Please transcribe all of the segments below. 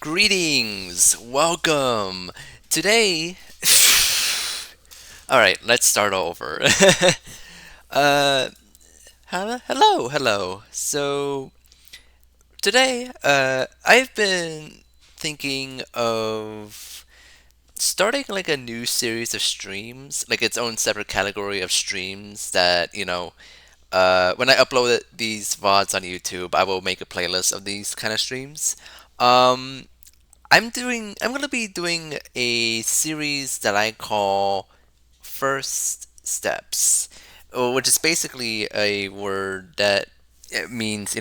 Greetings, welcome. Today, all right, let's start over. uh, hello. So today, I've been thinking of starting like a new series of streams, like its own separate category of streams that when I upload these VODs on YouTube, I will make a playlist of these kind of streams. Um, I'm gonna be doing a series that I call First Steps, which is basically a word that it means,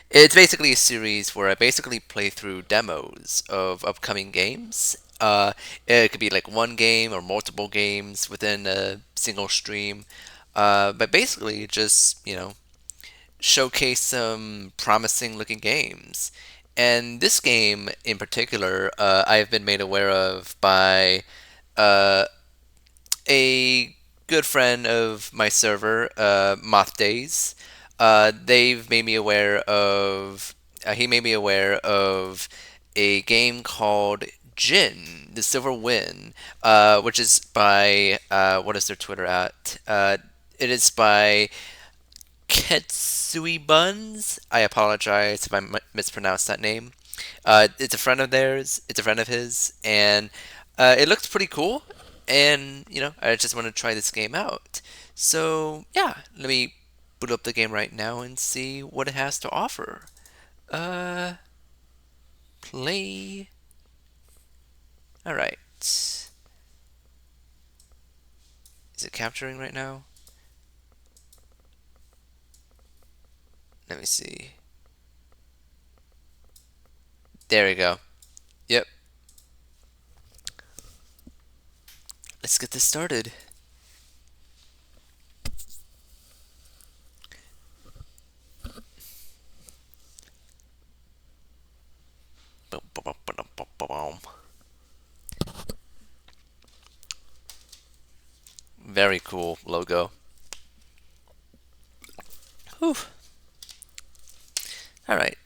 it's basically a series where I basically play through demos of upcoming games. It could be like one game or multiple games within a single stream. But basically just, showcase some promising looking games. And this game in particular, I've been made aware of by uh, a good friend of my server, Moth Days. They've made me aware of. He made me aware of a game called Jin, the Silver Win, which is by what is their Twitter at? It is by Ketsui Buns. I apologize if I mispronounced that name. It's a friend of theirs. It's a friend of his, and it looks pretty cool. And I just want to try this game out. So yeah, let me boot up the game right now and see what it has to offer. Uh, Play. All right. Is it capturing right now? Let me see. There we go. Yep. Let's get this started. Boom, boom, boom, boom, boom, boom, boom. Very cool logo. Whew. All right.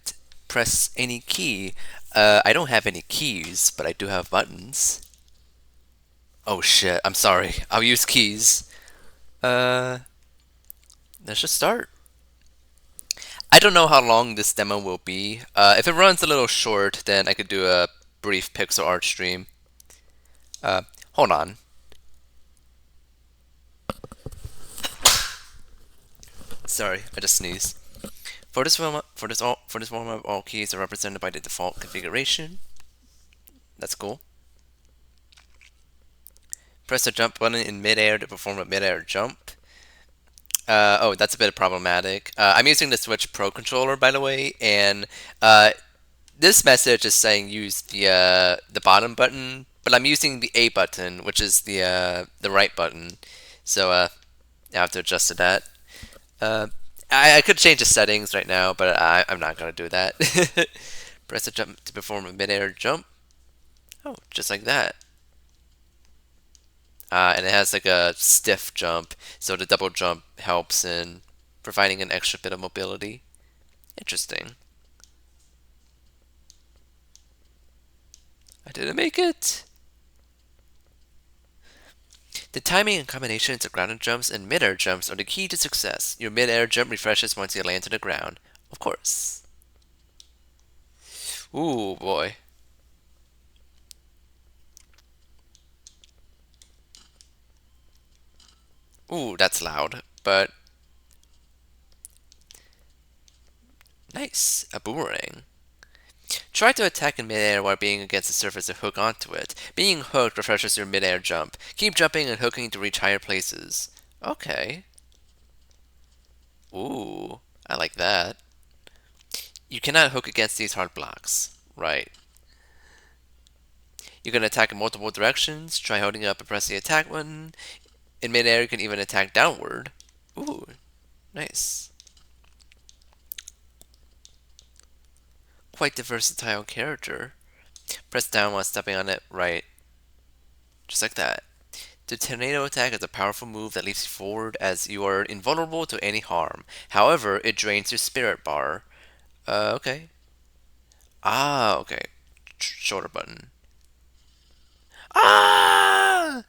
Press any key. I don't have any keys, but I do have buttons. Oh shit. I'm sorry. I'll use keys. Uh, let's just start. I don't know how long this demo will be. If it runs a little short, then I could do a brief pixel art stream. Hold on. Sorry, I just sneezed. For this warm-up, all keys are represented by the default configuration. That's cool. Press the jump button in midair to perform a midair jump. Oh, that's a bit problematic. I'm using the Switch Pro controller, by the way, and this message is saying use the bottom button, but I'm using the A button, which is the right button. So I have to adjust to that. Uh, I could change the settings right now, but I'm not gonna do that. Press the jump to perform a midair jump. Oh, just like that. And it has like a stiff jump, so the double jump helps in providing an extra bit of mobility. Interesting. I didn't make it. The timing and combinations of grounded jumps and mid-air jumps are the key to success. Your mid-air jump refreshes once you land to the ground. Of course. Ooh, boy. Ooh, that's loud, but nice. A boomerang. Try to attack in midair while being against the surface and hook onto it. Being hooked refreshes your midair jump. Keep jumping and hooking to reach higher places. Okay. Ooh, I like that. You cannot hook against these hard blocks. Right. You can attack in multiple directions. Try holding up and press the attack button. In midair, you can even attack downward. Ooh, nice. Quite the versatile character. Press down while stepping on it. Right. Just like that. The tornado attack is a powerful move that leaps you forward as you are invulnerable to any harm. However, it drains your spirit bar. Okay. Ah, okay. shoulder button. Ah!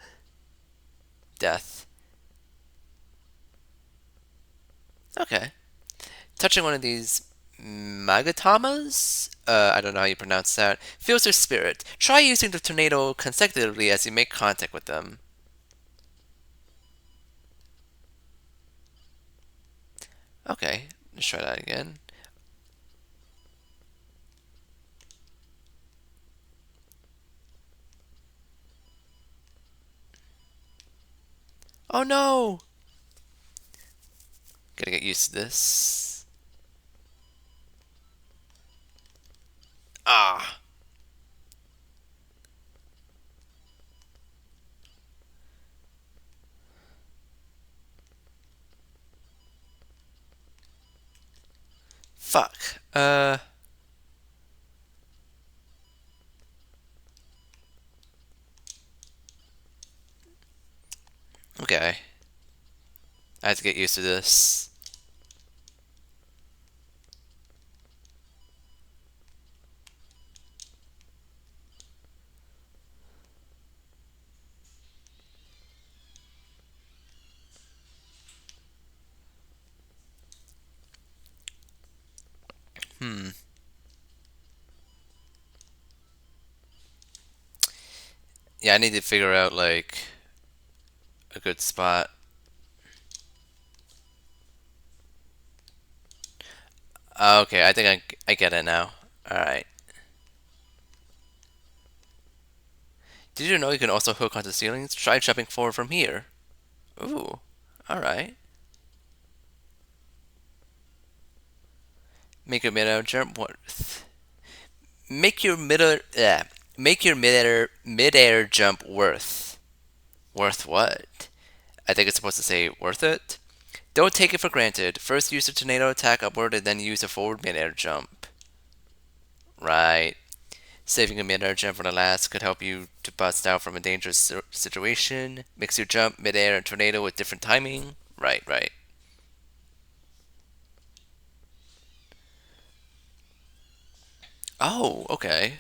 Death. Okay. Touching one of these Magatamas, I don't know how you pronounce that, feels their spirit. Try using the tornado consecutively as you make contact with them. Okay, let's try that again. Oh no! Gotta get used to this. Ah! Fuck. Okay. I have to get used to this. Hmm. Yeah, I need to figure out, like, a good spot. Okay, I think I get it now. Alright. Did you know you can also hook onto ceilings? Try jumping forward from here. Ooh. Alright. Make your mid-air jump worth. Make your mid yeah. Make your mid-air jump worth. Worth what? I think it's supposed to say worth it. Don't take it for granted. First use a tornado attack upward and then use a forward mid-air jump. Right. Saving a mid-air jump for the last could help you to bust out from a dangerous situation. Mix your jump, mid-air, and tornado with different timing. Right, right. Oh, okay.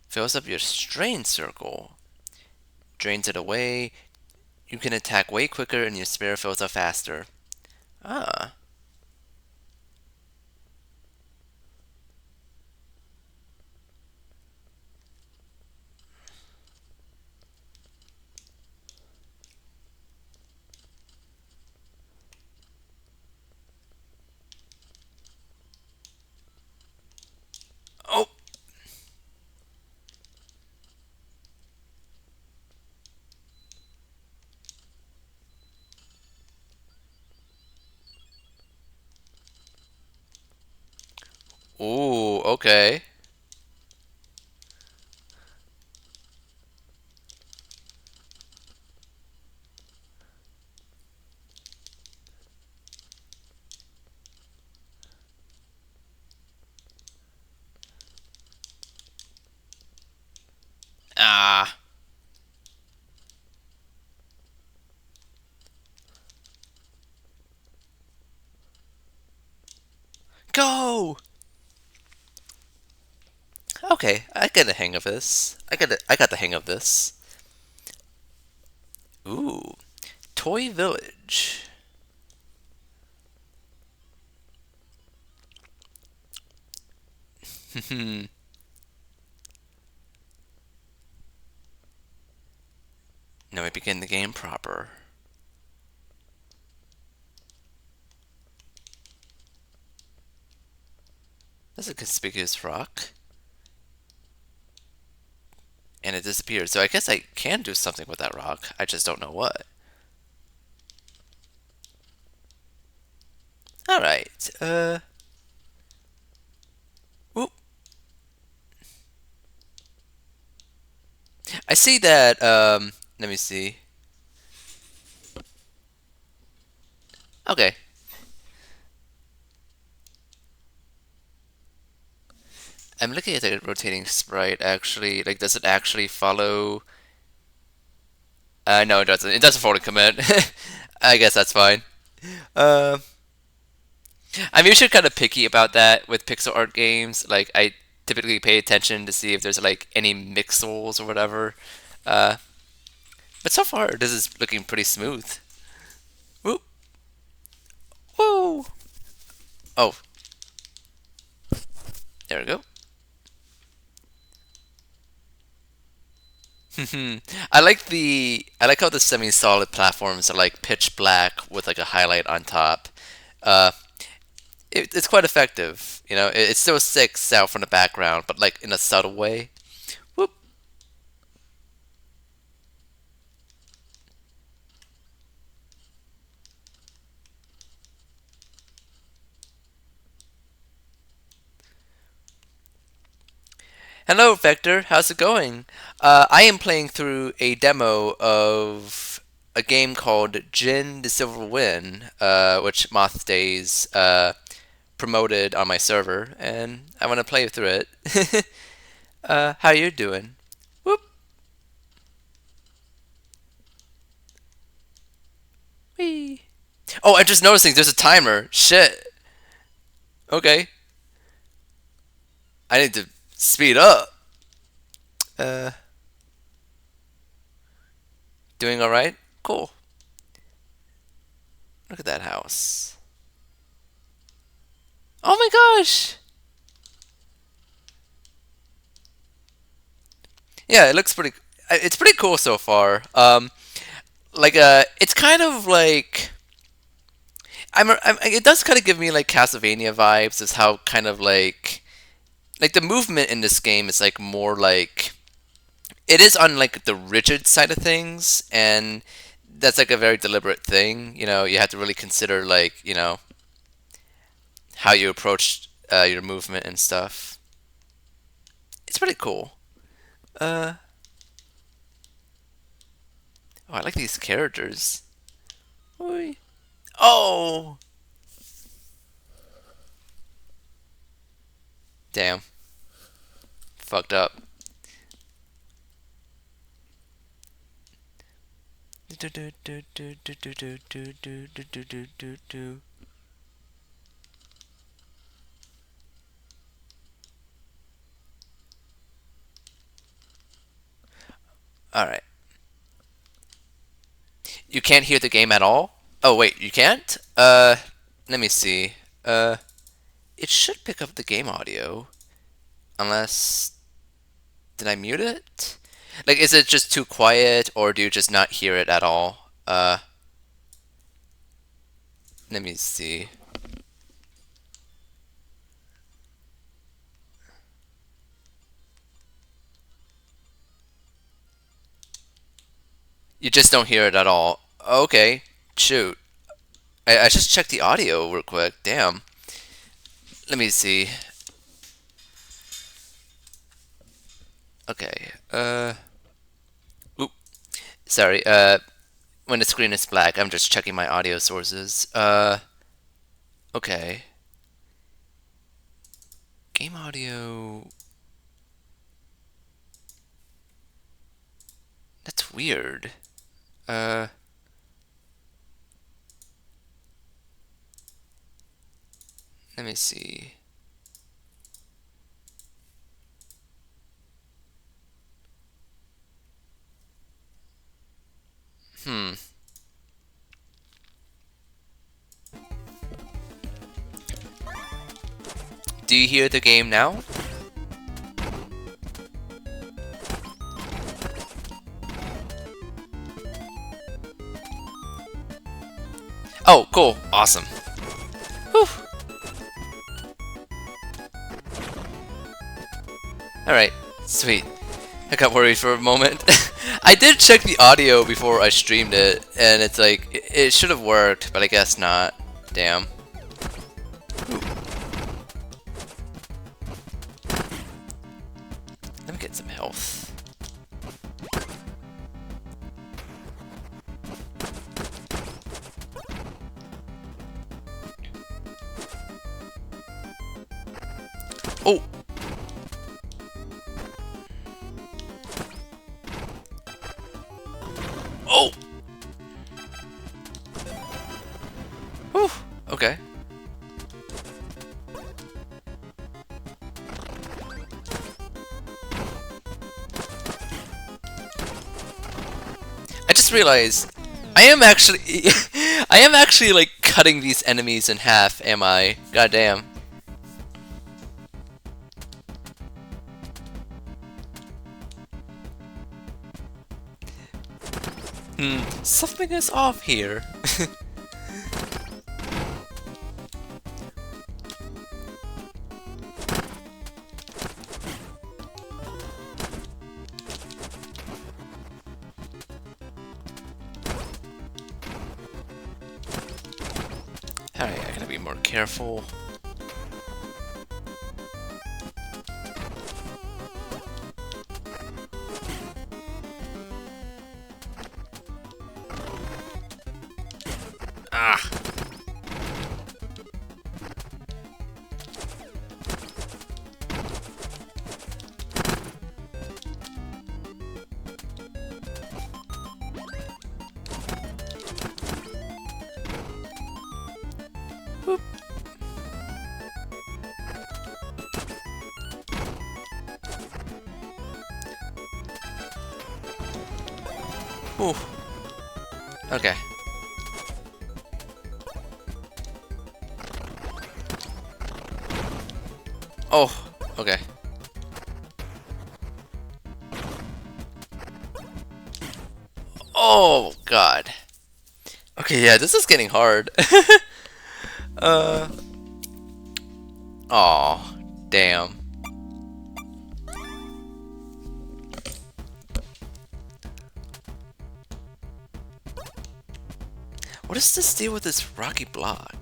Fills up your strain circle. Drains it away. You can attack way quicker and your spirit fills up faster. Ah. Oh. Ooh, okay. Ah. Go! Okay, I get the hang of this. I got the hang of this. Ooh. Toy Village. Now we begin the game proper. That's a conspicuous rock. And it disappeared. So I guess I can do something with that rock. I just don't know what. Alright. Whoop. I see that, let me see. Okay. I'm looking at the rotating sprite actually. Like, does it actually follow No, it doesn't. It doesn't forward commit. I guess that's fine. Uh, I'm usually kind of picky about that with pixel art games. Like, I typically pay attention to see if there's like any mixels or whatever. Uh, but so far, this is looking pretty smooth. Whoop. Woo! Oh, there we go. I like how the semi-solid platforms are like pitch black with like a highlight on top. Uh, it's quite effective. It still sticks out from the background, but like in a subtle way. Whoop. Hello, Vector. How's it going? I am playing through a demo of a game called Jin the Silver Win, which Moth Days promoted on my server, and I want to play through it. How you doing? Whoop. Wee. Oh, I'm just noticing there's a timer. Shit. Okay. I need to speed up. Uh, doing all right? Cool. Look at that house. Oh my gosh. Yeah, it looks pretty. It's pretty cool so far. It's kind of like it does kind of give me like Castlevania vibes. Is how kind of like the movement in this game is like more like it is on like the rigid side of things, and that's like a very deliberate thing. You have to really consider like how you approach your movement and stuff. It's pretty cool. Uh, oh, I like these characters. Oi. Oh, damn, fucked up. All right. You can't hear the game at all? Oh wait, you can't? Let me see. It should pick up the game audio. Unless did I mute it? Like is it just too quiet or do you just not hear it at all? Let me see. You just don't hear it at all. Okay. Shoot. I just checked the audio real quick. Damn. Let me see. Okay. Oop. Sorry. When the screen is black, I'm just checking my audio sources. Okay. Game audio. That's weird. Uh. Let me see. Hmm. Do you hear the game now? Oh, cool. Awesome. Whew. Alright. Sweet. I got worried for a moment. I did check the audio before I streamed it, and it's like, it should have worked, but I guess not. Damn. Let me get some health. Oh! Oh! Whew. Okay. I just realized I am actually I am actually like cutting these enemies in half, am I? Goddamn. Something is off here. Alright, I gotta be more careful. Ah! Whoop. Ooh. Okay. Oh, okay. Oh, God. Okay, yeah, this is getting hard. uh. Oh, damn. What is this deal with this rocky block?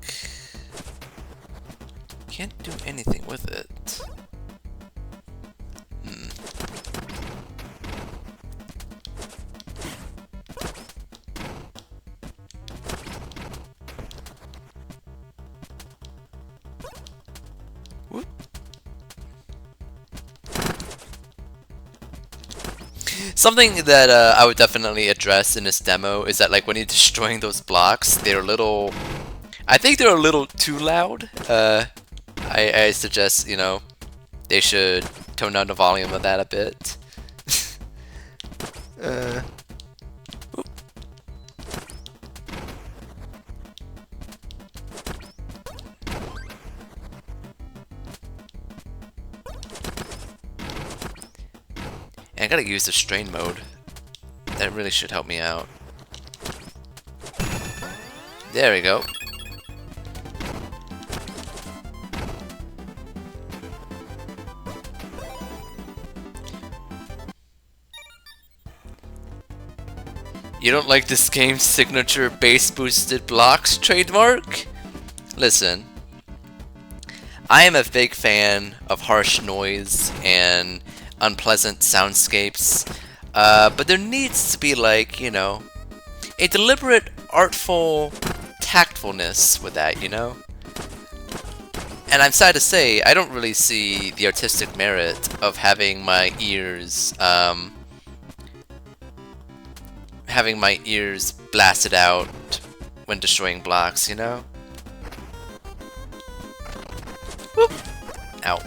Can't do anything with it. Whoop. Something that I would definitely address in this demo is that like when you're destroying those blocks, they're a little... I think they're a little too loud. I suggest, you know, they should tone down the volume of that a bit. uh, whoop. And I gotta use the strain mode. That really should help me out. There we go. You don't like this game's signature bass boosted blocks trademark? Listen, I am a big fan of harsh noise and unpleasant soundscapes, but there needs to be like, you know, a deliberate, artful tactfulness with that, you know? And I'm sad to say, I don't really see the artistic merit of having my ears, blasted out when destroying blocks, you know? Whoop! Ow.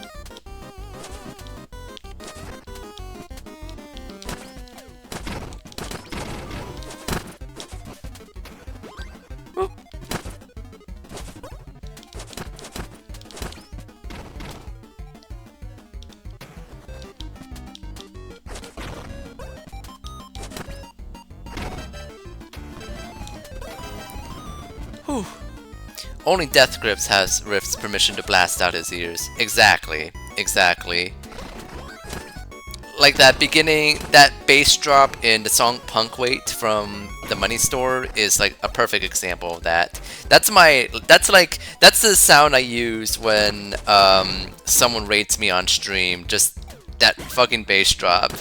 Whoop. Whew. Only Death Grips has Rift's permission to blast out his ears. Exactly. Exactly. Like that beginning, that bass drop in the song Punk Weight from the Money Store is like a perfect example of that. That's the sound I use when someone rates me on stream. Just that fucking bass drop.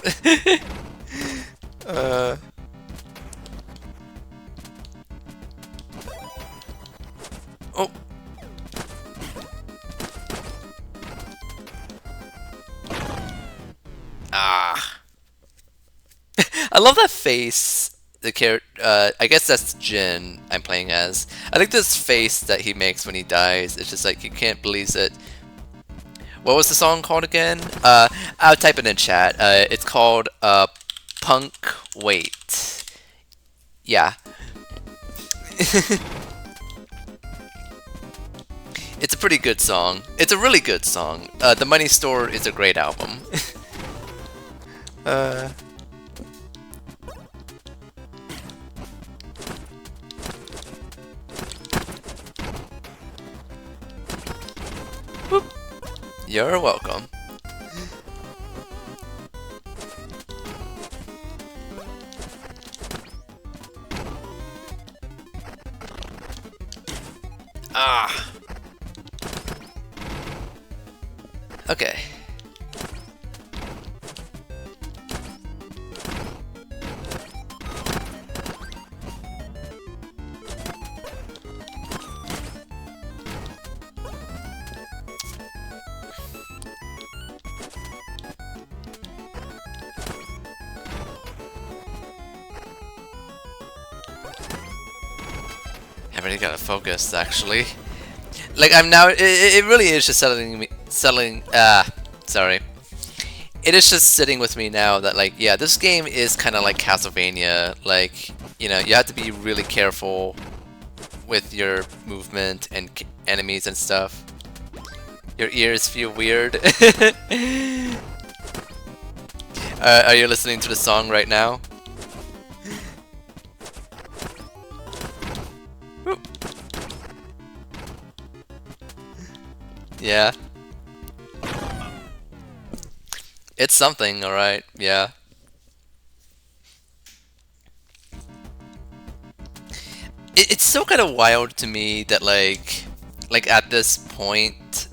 Oh. Ah. I love that face. the character. I guess that's Jin I'm playing as. I think this face that he makes when he dies. It's just like you can't believe it. What was the song called again? I'll type it in chat. It's called Punk Wait. Yeah. It's a pretty good song. It's a really good song. The Money Store is a great album. uh, whoop. You're welcome. Ah. Okay. I really gotta focus, actually. Like, I'm now, it really is just sorry. It is just sitting with me now that, like, yeah, this game is kind of like Castlevania. Like, you know, you have to be really careful with your movement and enemies and stuff. Your ears feel weird. Are you listening to the song right now? Yeah. It's something, alright, yeah. It's still kind of wild to me that, like at this point,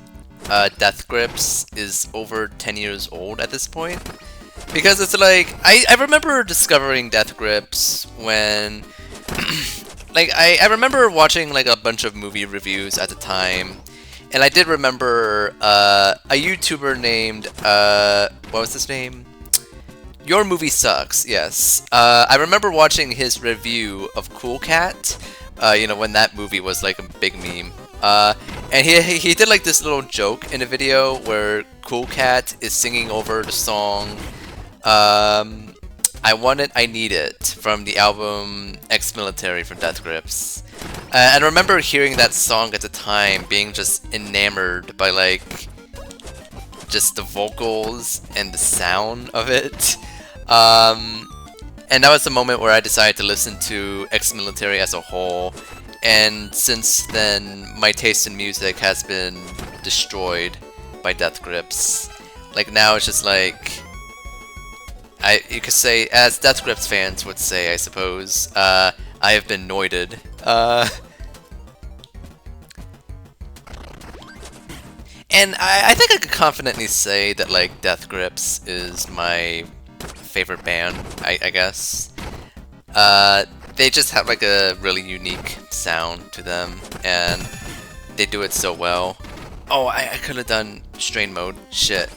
Death Grips is over 10 years old at this point. Because it's like, I remember discovering Death Grips when, like, I remember watching, like, a bunch of movie reviews at the time. And I did remember a YouTuber named, what was his name? Your Movie Sucks, yes. I remember watching his review of Cool Cat, you know, when that movie was like a big meme. And he did like this little joke in the video where Cool Cat is singing over the song, I Want It, I Need It, from the album Ex-Military from Death Grips. And I remember hearing that song at the time, being just enamored by, like, just the vocals and the sound of it. And that was the moment where I decided to listen to Ex-Military as a whole. And since then, my taste in music has been destroyed by Death Grips. Like, now it's just like, you could say, as Death Grips fans would say, I suppose, I have been noited. And I think I could confidently say that, like, Death Grips is my favorite band, I guess. They just have, like, a really unique sound to them, and they do it so well. Oh, I could have done strain mode. Shit.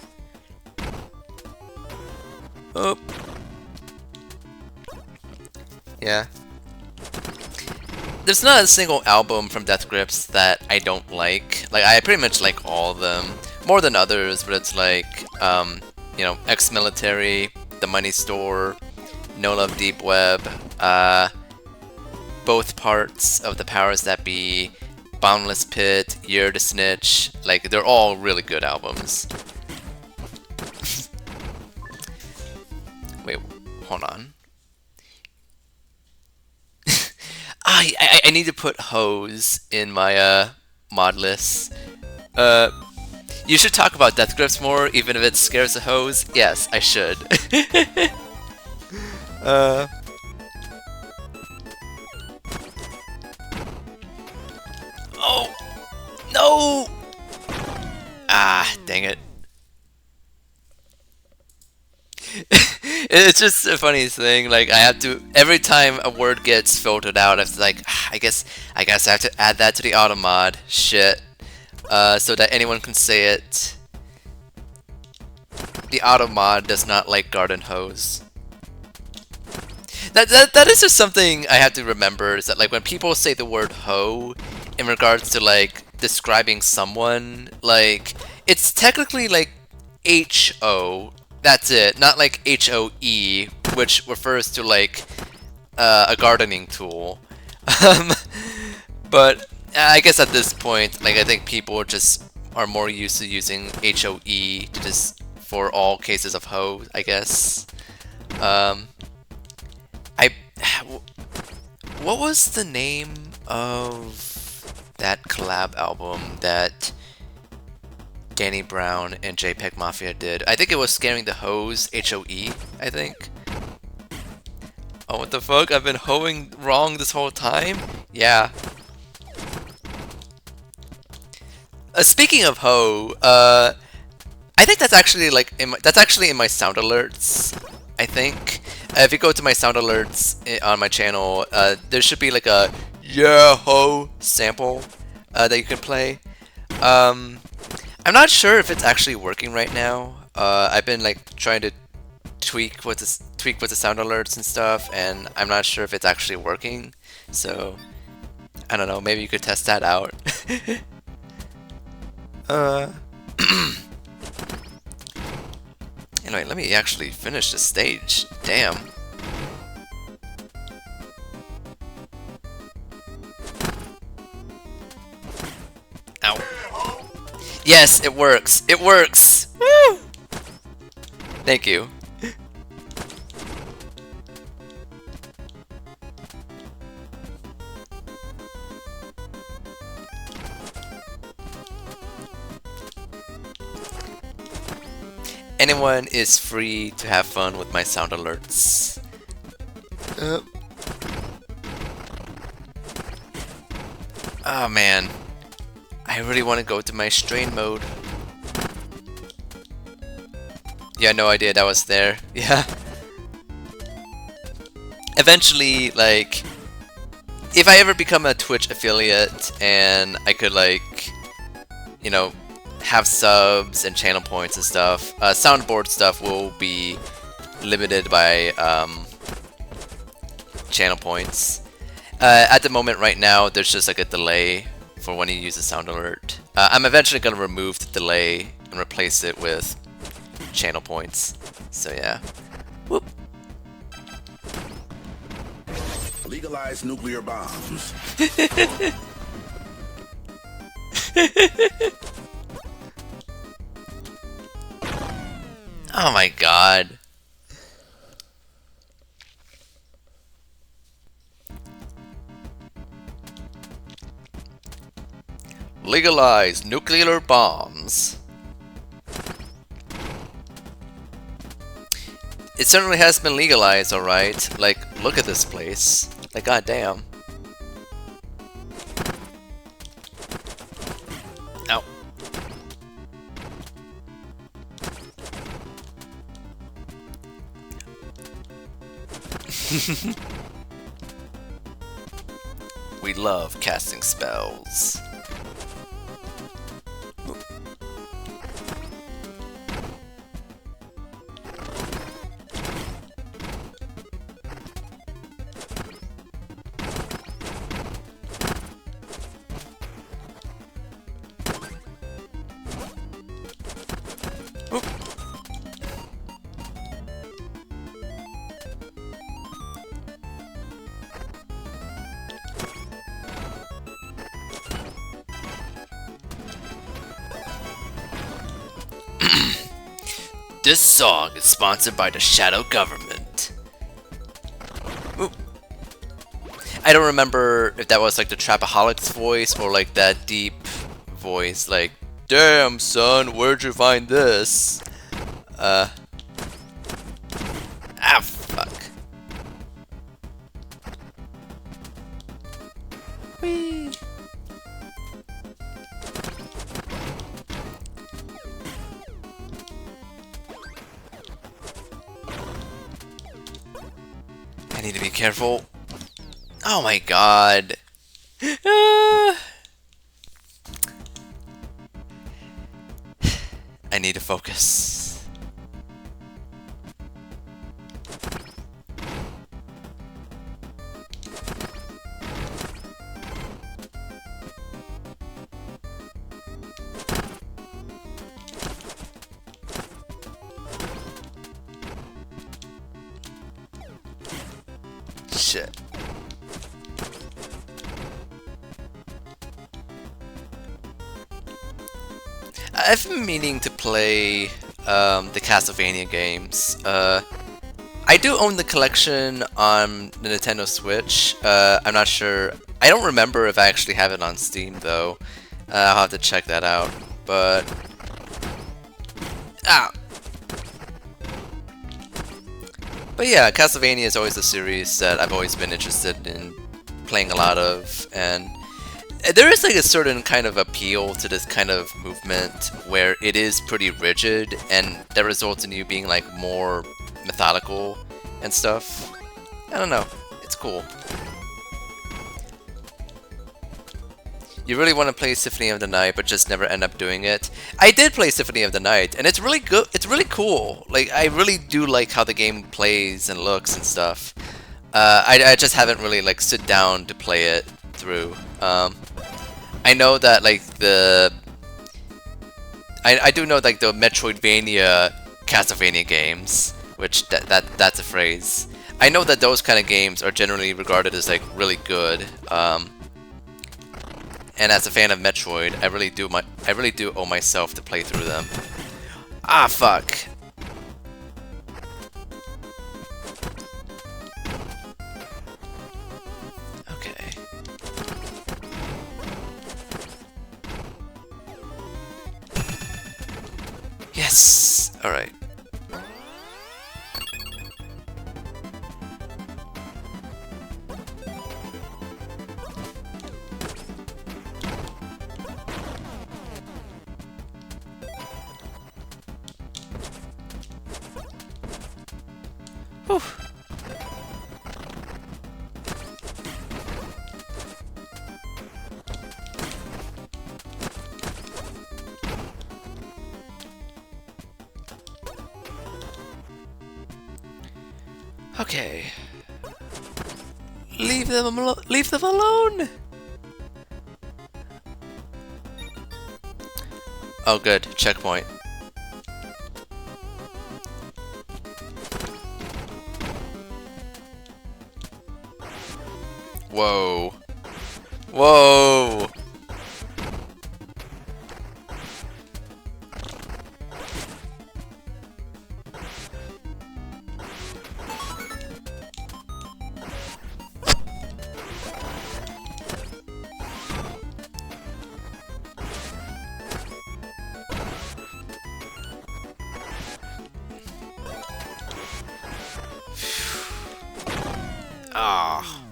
Oh. Yeah. There's not a single album from Death Grips that I don't like. Like, I pretty much like all of them. More than others, but it's like, you know, Ex-Military, The Money Store, No Love Deep Web, both parts of The Powers That Be, Boundless Pit, Year to Snitch. Like, they're all really good albums. Wait, hold on. I need to put Hose in my mod list. You should talk about Death Grips more, even if it scares a hose. Yes, I should. Oh no! Ah, dang it. It's just a funny thing, like, I have to, every time a word gets filtered out, it's like, I guess I have to add that to the auto mod. Shit. So that anyone can say it. The auto mod does not like garden hose. That is just something I have to remember, is that like when people say the word hoe in regards to like describing someone, like it's technically like HO, that's it, not like HOE, which refers to like a gardening tool. Um, but I guess at this point, like I think people just are more used to using HOE to just for all cases of hoe, I guess. Um, I what was the name of that collab album that Danny Brown and JPEG Mafia did? I think it was Scaring the Hoes, HOE, I think. Oh, what the fuck? I've been hoeing wrong this whole time? Yeah. Speaking of hoe, I think that's actually like that's actually in my sound alerts. I think if you go to my sound alerts on my channel, there should be like a yeah ho sample that you can play. I'm not sure if it's actually working right now. I've been like trying to tweak with the sound alerts and stuff, and I'm not sure if it's actually working. So I don't know. Maybe you could test that out. Anyway, let me actually finish the stage. Damn. Ow. Yes, it works. It works. Woo! Thank you. Anyone is free to have fun with my sound alerts. Oh man, I really want to go to my strain mode. Yeah, no idea that was there. Yeah. Eventually, like, if I ever become a Twitch affiliate and I could like, you know, have subs and channel points and stuff, soundboard stuff will be limited by channel points. At the moment right now, there's just like a delay for when you use a sound alert. I'm eventually going to remove the delay and replace it with channel points. So yeah. Whoop. Legalize nuclear bombs. Oh my god. Legalize nuclear bombs. It certainly has been legalized, alright. Like, look at this place. Like, goddamn. Ow. We love casting spells. Oop. This song is sponsored by the Shadow Government. Oop. I don't remember if that was like the Trapaholic's voice or like that deep voice, like, damn son, where'd you find this? Ah, fuck. Whee. I need to be careful. Oh my god. I need to focus. shit. I've been meaning to play the Castlevania games. I do own the collection on the Nintendo Switch. I'm not sure. I don't remember if I actually have it on Steam though. I'll have to check that out. But ah. But yeah, Castlevania is always a series that I've always been interested in playing a lot of, and there is like a certain kind of appeal to this kind of movement where it is pretty rigid, and that results in you being like more methodical and stuff. I don't know, it's cool. You really want to play Symphony of the Night, but just never end up doing it. I did play Symphony of the Night, and it's really good. It's really cool. Like, I really do like how the game plays and looks and stuff. I just haven't really like sit down to play it through. I know that like I do know like the Metroidvania Castlevania games, which that's a phrase. I know that those kind of games are generally regarded as like really good. And as a fan of Metroid, I really do owe myself to play through them. Ah, fuck. Okay. Yes. All right. Whew. Okay. Leave them alone. Leave them alone. Oh, good. Checkpoint. Whoa. Whoa. Ah.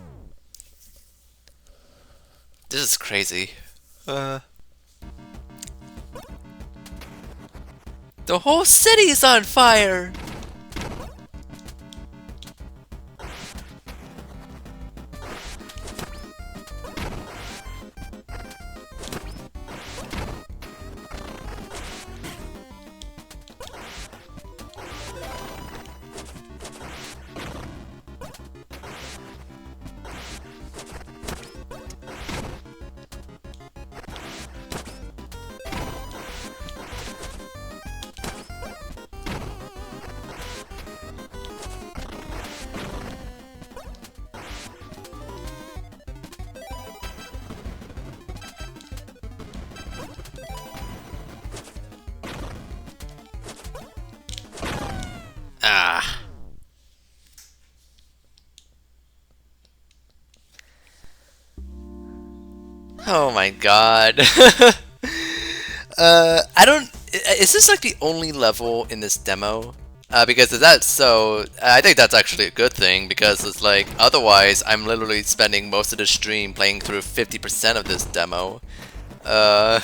This is crazy. The whole city is on fire! Ah. Oh my god. I don't... Is this like the only level in this demo? Because if that's so, I think that's actually a good thing, because it's like, otherwise I'm literally spending most of the stream playing through 50% of this demo. Ow.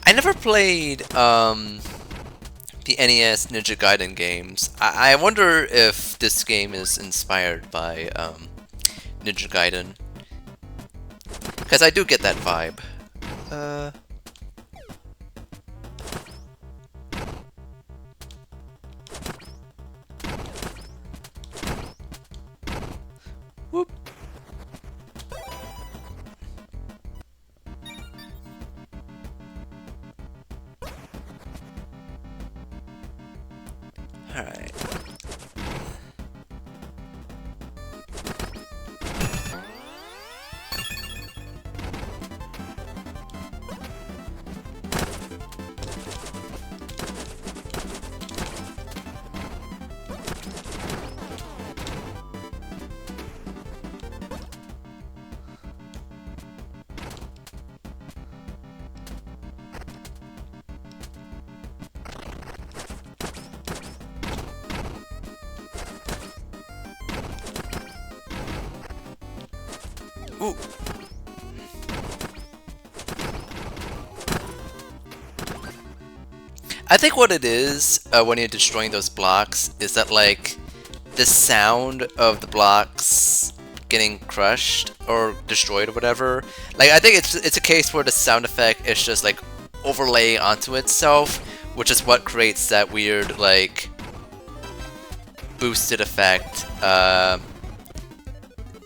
I never played the NES Ninja Gaiden games. I wonder if this game is inspired by Ninja Gaiden. Because I do get that vibe. Uh, whoop. Alright. Ooh. I think what it is when you're destroying those blocks is that like the sound of the blocks getting crushed or destroyed or whatever. Like I think it's a case where the sound effect is just like overlay onto itself, which is what creates that weird like boosted effect.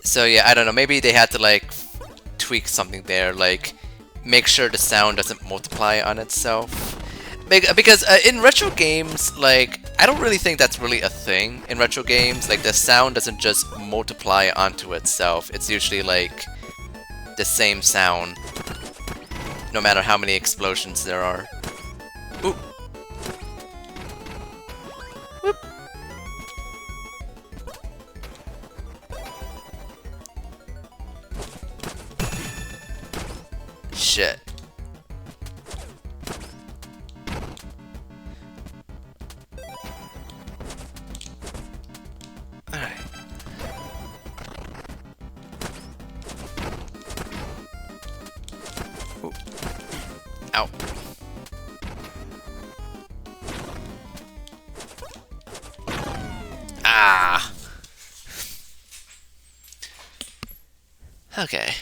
So yeah, I don't know. Maybe they had to like tweak something there, like make sure the sound doesn't multiply on itself. Because in retro games, like I don't really think that's really a thing in retro games. Like the sound doesn't just multiply onto itself. It's usually like the same sound, no matter how many explosions there are. Ooh. Whoop. Shit. Alright. Ooh. Ow. Ah. Okay.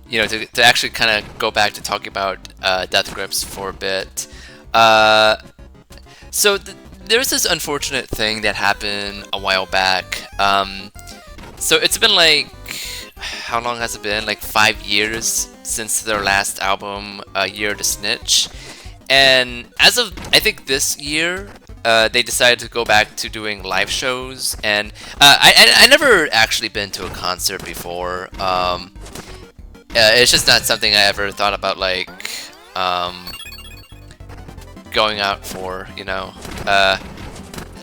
You know, to actually kind of go back to talking about death grips for a bit. So there's this unfortunate thing that happened a while back. So it's been like, how long has it been? Like 5 years since their last album, Year to Snitch. And as of, I think this year, they decided to go back to doing live shows. And I never actually been to a concert before. It's just not something I ever thought about, like, going out for, you know.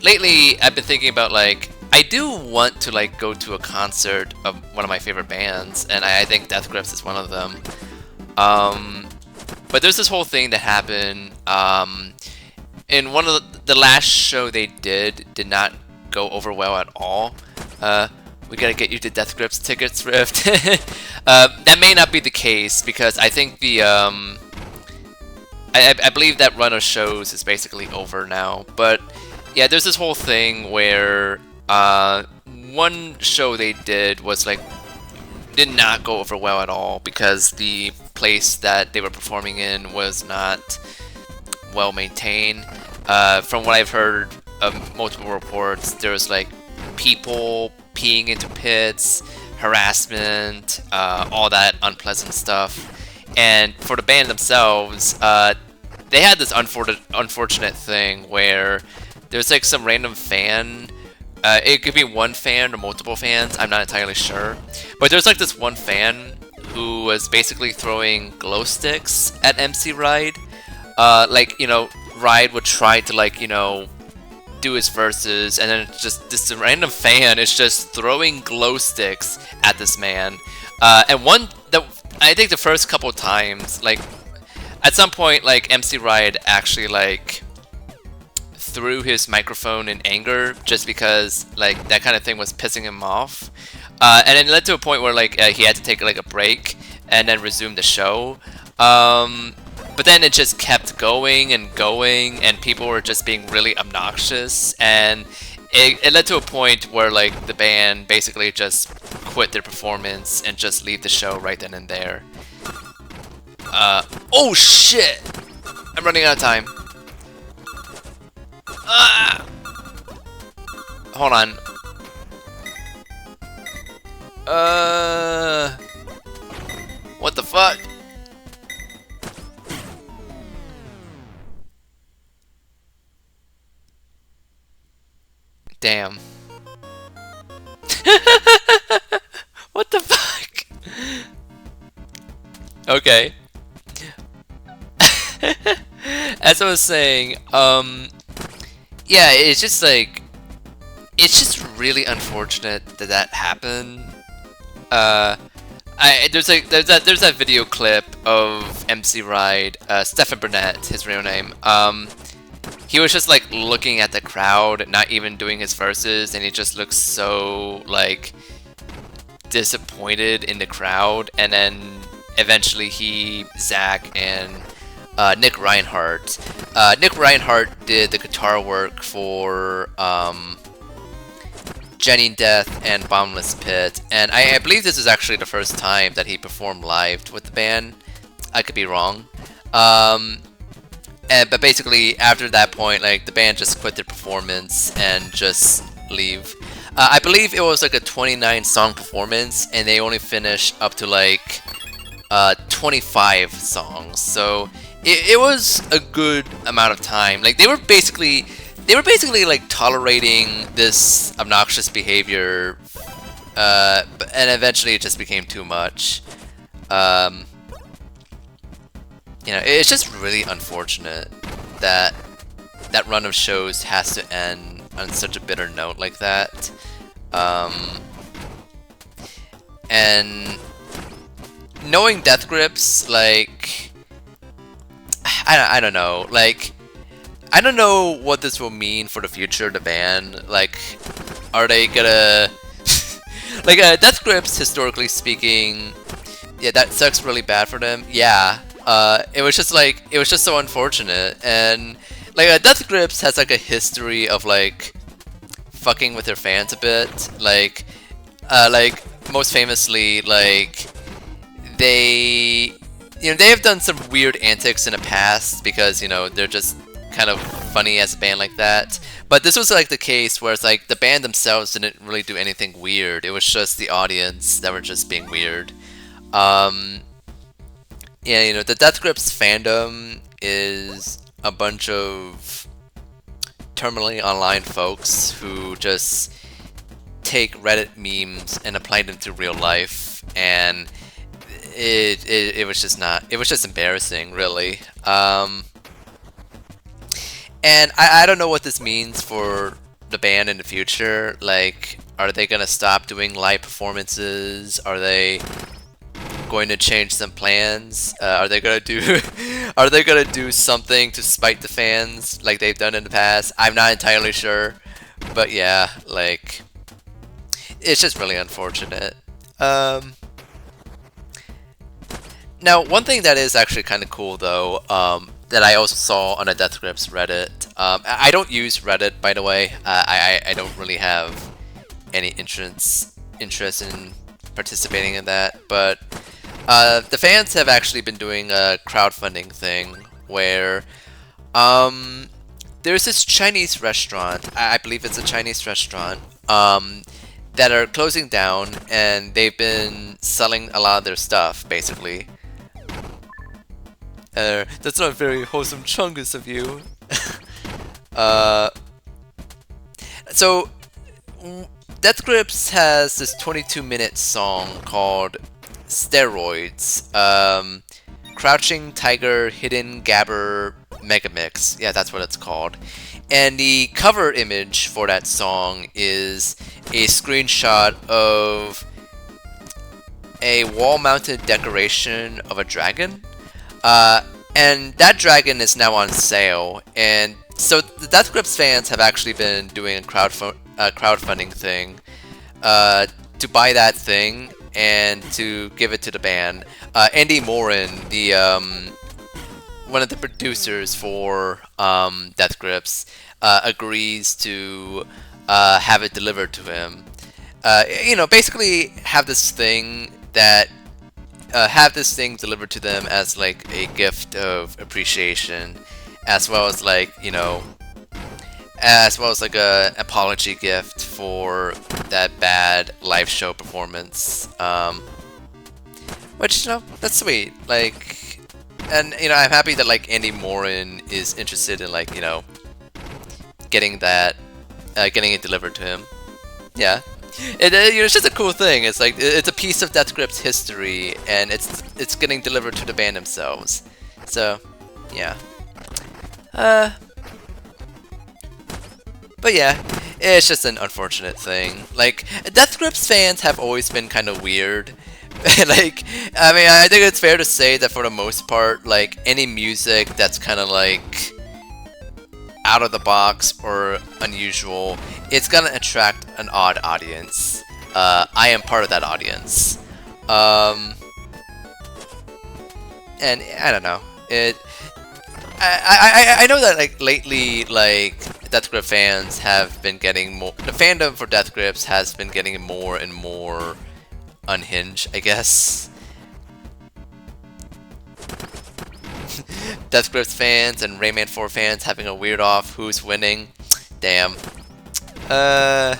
Lately, I've been thinking about, like, I do want to, like, go to a concert of one of my favorite bands, and I think Death Grips is one of them. But there's this whole thing that happened, in one of the last show they did not go over well at all. We gotta get you to Death Grips tickets, Rift. That may not be the case, because I think the, I believe that run of shows is basically over now. But, yeah, there's this whole thing where, one show they did was, like, did not go over well at all, because the place that they were performing in was not well maintained. From what I've heard of multiple reports, there was, like, people peeing into pits, harassment, all that unpleasant stuff. And for the band themselves, they had this unfortunate thing where there's like some random fan, it could be one fan or multiple fans, I'm not entirely sure, but there's like this one fan who was basically throwing glow sticks at MC Ride. Like, you know, Ride would try to, like, you know, do his verses, and then it's just this random fan is just throwing glow sticks at this man. And I think the first couple times, like, at some point, like, MC Riot actually, like, threw his microphone in anger just because like that kind of thing was pissing him off, and it led to a point where like he had to take like a break and then resume the show. But then it just kept going and going, and people were just being really obnoxious, and it led to a point where like the band basically just quit their performance and just leave the show right then and there. Oh shit! I'm running out of time. Hold on. What the fuck? Damn. What the fuck? Okay. As I was saying, yeah, it's just like, it's just really unfortunate that that happened. There's that video clip of MC Ride, Stephen Burnett, his real name. He was just like looking at the crowd, not even doing his verses, and he just looks so like disappointed in the crowd. And then eventually Zach and Nick Reinhardt. Nick Reinhardt did the guitar work for Jenny Death and Bottomless Pit, and I believe this is actually the first time that he performed live with the band. I could be wrong. But basically, after that point, like the band just quit their performance and just leave. I believe it was like a 29-song performance, and they only finished up to like 25 songs. So it was a good amount of time. Like they were basically like tolerating this obnoxious behavior, and eventually it just became too much. You know, it's just really unfortunate that that run of shows has to end on such a bitter note like that. And knowing Death Grips, like, I don't know, like, I don't know what this will mean for the future of the band. Like, are they gonna like Death Grips, historically speaking, yeah, that sucks really bad for them. Yeah. It was just so unfortunate, and like Death Grips has like a history of like fucking with their fans a bit. Like most famously, like they have done some weird antics in the past because they're just kind of funny as a band like that. But this was like the case where it's like the band themselves didn't really do anything weird. It was just the audience that were just being weird. Yeah, the Death Grips fandom is a bunch of terminally online folks who just take Reddit memes and apply them to real life, and it was just embarrassing, really. And I don't know what this means for the band in the future. Like, are they gonna stop doing live performances? Are they going to change some plans? Are they gonna do something to spite the fans like they've done in the past? I'm not entirely sure, but yeah, like it's just really unfortunate. Now, one thing that is actually kind of cool though, that I also saw on a Death Grips Reddit. I don't use Reddit, by the way. I don't really have any interest in participating in that, but the fans have actually been doing a crowdfunding thing where there's this Chinese restaurant, I believe it's a Chinese restaurant, that are closing down, and they've been selling a lot of their stuff, basically. That's not very wholesome chungus of you. So Death Grips has this 22-minute song called Steroids. Crouching Tiger, Hidden Gabber Megamix. Yeah, that's what it's called. And the cover image for that song is a screenshot of a wall-mounted decoration of a dragon. And that dragon is now on sale, and So the Death Grips fans have actually been doing a crowdfunding thing to buy that thing and to give it to the band. Andy Morin, the one of the producers for Death Grips, agrees to have it delivered to him. Basically have this thing delivered to them as like a gift of appreciation, as well as like a apology gift for that bad live show performance. Which that's sweet. Like, and I'm happy that like Andy Morin is interested in like getting that, getting it delivered to him. Yeah. It's just a cool thing. It's like it's a piece of Death Grips history, and it's getting delivered to the band themselves. So, yeah. But yeah, it's just an unfortunate thing. Like, Death Grips fans have always been kind of weird. Like, I mean, I think it's fair to say that for the most part, like any music that's kind of like out of the box or unusual, it's gonna attract an odd audience. I am part of that audience. And I don't know. I know that like lately, like Death Grip fans have been getting more. The fandom for Death Grips has been getting more and more unhinged, I guess. Death Grips fans and Rayman 4 fans having a weird off who's winning. Damn. I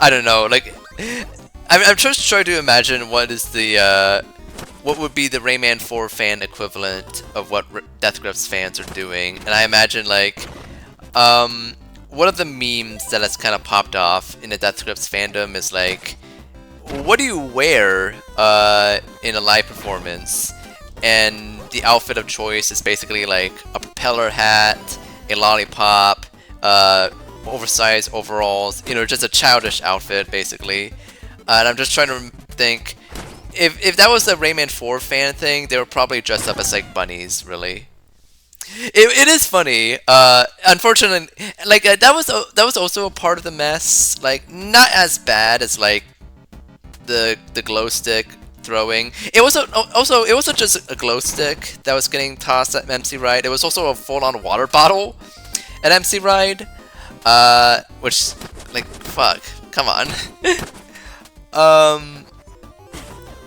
don't know. Like, I'm just trying to imagine what is the what would be the Rayman 4 fan equivalent of what Death Grips fans are doing, and I imagine like one of the memes that has kind of popped off in the Death Grips fandom is like, what do you wear in a live performance? And the outfit of choice is basically like a propeller hat, a lollipop, oversized overalls, just a childish outfit basically. And I'm just trying to think, if that was a Rayman 4 fan thing, they were probably dressed up as like bunnies, really. It is funny. Unfortunately, like that was also a part of the mess. Like, not as bad as like the glow stick throwing. It was it wasn't just a glow stick that was getting tossed at MC Ride. It was also a full-on water bottle at MC Ride. Which, like, fuck, come on.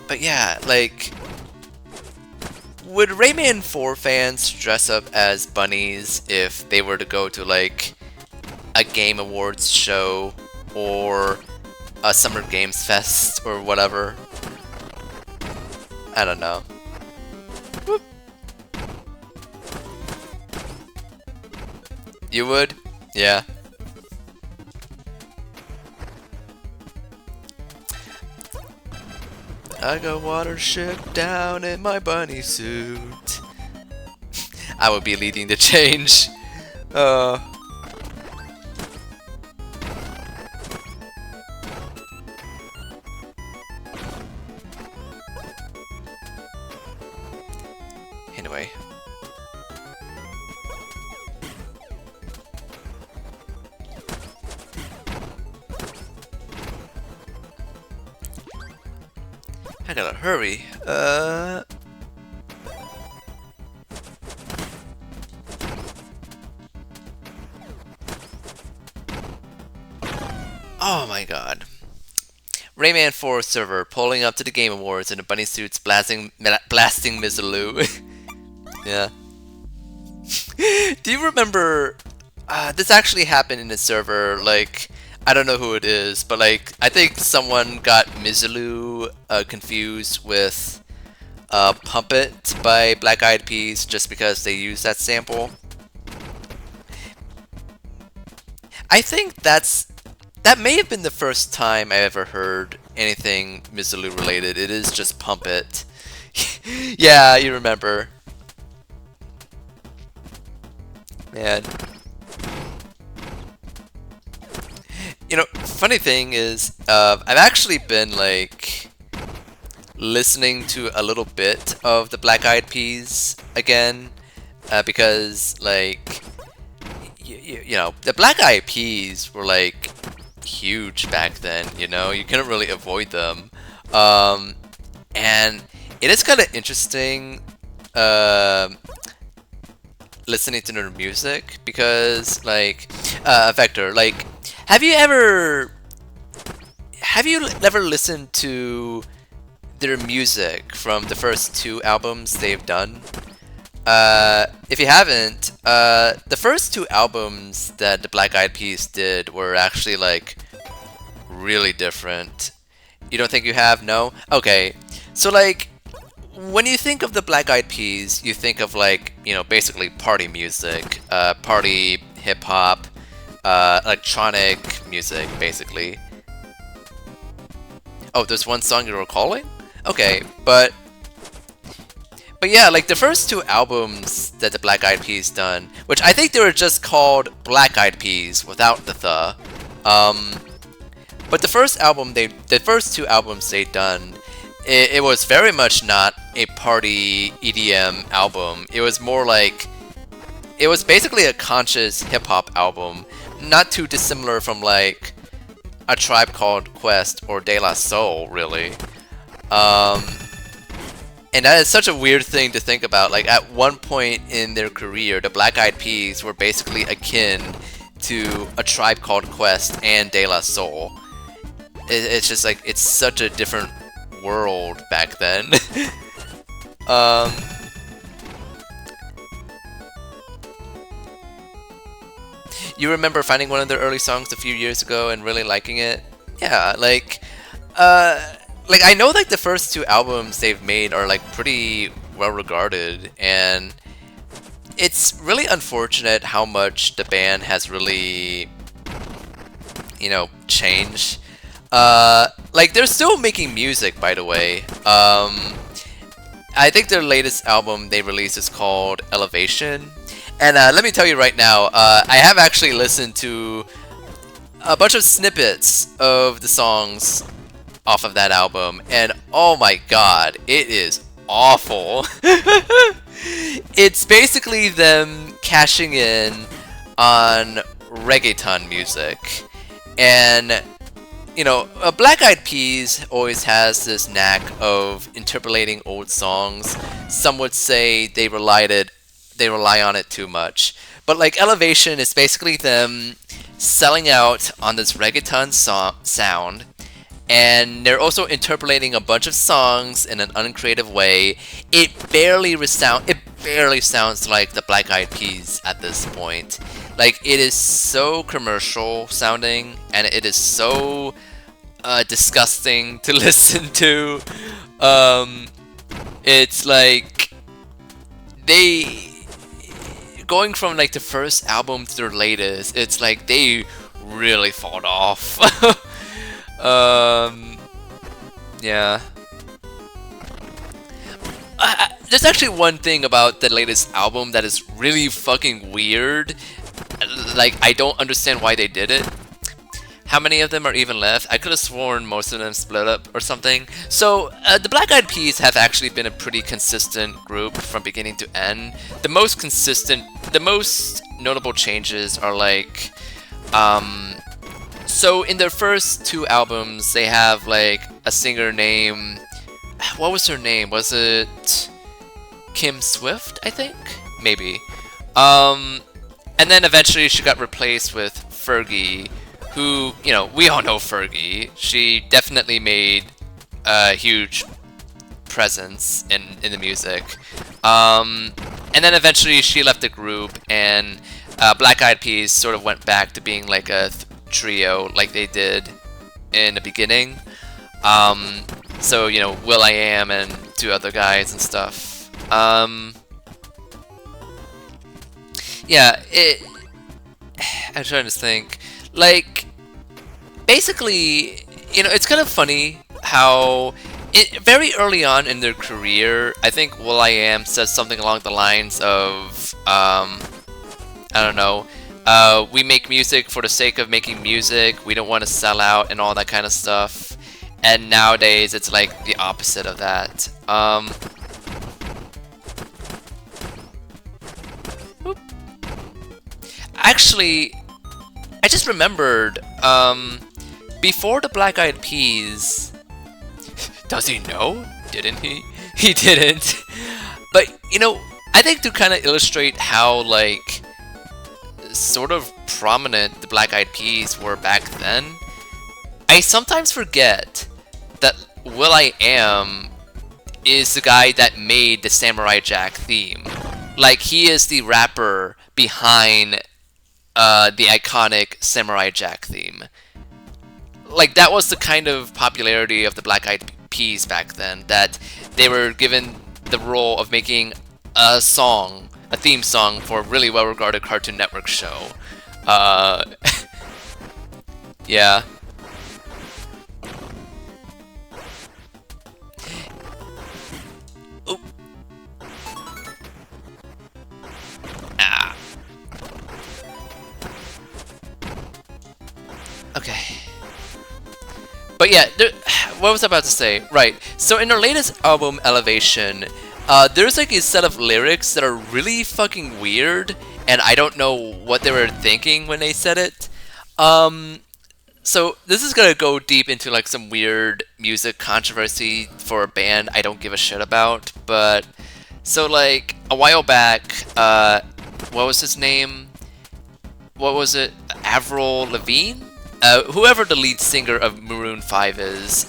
But yeah, like, would Rayman 4 fans dress up as bunnies if they were to go to like a Game Awards show or a Summer Games Fest or whatever? I don't know. Whoop. You would? Yeah. I got water shook down in my bunny suit. I would be leading the change. Anyway. I gotta hurry. Oh my god. Rayman 4 server pulling up to the Game Awards in the bunny suits blasting Mizzaloo. Yeah. Do you remember this actually happened in the server? Like, I don't know who it is, but like I think someone got Mizzaloo confused with Pump It by Black Eyed Peas just because they used that sample. I think that may have been the first time I ever heard anything Mizzaloo related. It is just Pump It. Yeah, you remember. Man. Funny thing is, I've actually been like listening to a little bit of the Black Eyed Peas again. because like you know the Black Eyed Peas were like huge back then. You know, you couldn't really avoid them, and it is kind of interesting listening to their music because like Vector, like have you ever listened to their music from the first two albums they've done? If you haven't, the first two albums that the Black Eyed Peas did were actually like really different. You don't think you have? No? Okay. So like when you think of the Black Eyed Peas, you think of like, you know, basically party music, party hip hop, electronic music, basically. Oh, there's one song you're recalling? Okay, but yeah, like the first two albums that the Black Eyed Peas done, which I think they were just called Black Eyed Peas without the but the first two albums they done, it was very much not a party EDM album. It was more like, it was basically a conscious hip hop album, not too dissimilar from like A Tribe Called Quest or De La Soul, really. And that is such a weird thing to think about. Like at one point in their career, the Black Eyed Peas were basically akin to A Tribe Called Quest and De La Soul. It's just like, it's such a different world back then. You remember finding one of their early songs a few years ago and really liking it? Yeah, like I know like the first two albums they've made are like pretty well regarded, and it's really unfortunate how much the band has really, you know, changed. Like they're still making music, by the way. I think their latest album they released is called Elevation, and let me tell you right now, I have actually listened to a bunch of snippets of the songs off of that album, and oh my god, it is awful. It's basically them cashing in on reggaeton music, and you know, Black Eyed Peas always has this knack of interpolating old songs. Some would say they rely on it too much. But like Elevation is basically them selling out on this reggaeton sound, and they're also interpolating a bunch of songs in an uncreative way. It barely sounds like the Black Eyed Peas at this point. Like, it is so commercial sounding, and it is so disgusting to listen to. It's like going from like the first album to their latest, it's like they really fall off. Yeah. There's actually one thing about the latest album that is really fucking weird. Like, I don't understand why they did it. How many of them are even left? I could have sworn most of them split up or something. So, the Black Eyed Peas have actually been a pretty consistent group from beginning to end. The most notable changes are like, so in their first two albums, they have like a singer named, what was her name? Was it Kim Swift, I think? Maybe. And then eventually she got replaced with Fergie, who, you know, we all know Fergie. She definitely made a huge presence in the music. And then eventually she left the group, and Black Eyed Peas sort of went back to being like a trio like they did in the beginning. So, you know, will.i.am and two other guys and stuff. Yeah, I'm trying to think. Like, basically, you know, it's kind of funny how very early on in their career, I think will.i.am says something along the lines of, I don't know, we make music for the sake of making music, we don't want to sell out and all that kind of stuff. And nowadays, it's like the opposite of that. actually, I just remembered, before the Black Eyed Peas, does he know? Didn't he? He didn't. But, you know, I think to kind of illustrate how, like, sort of prominent the Black Eyed Peas were back then, I sometimes forget that will.i.am is the guy that made the Samurai Jack theme. Like, he is the rapper behind the iconic Samurai Jack theme. Like, that was the kind of popularity of the Black Eyed Peas back then, that they were given the role of making a song, a theme song for a really well-regarded Cartoon Network show. Yeah. Oop. Ah. Okay. But yeah, what was I about to say? Right, so in their latest album, Elevation, there's like a set of lyrics that are really fucking weird, and I don't know what they were thinking when they said it. So this is gonna go deep into like some weird music controversy for a band I don't give a shit about, but so like a while back, what was his name? What was it? Avril Lavigne? Whoever the lead singer of Maroon 5 is.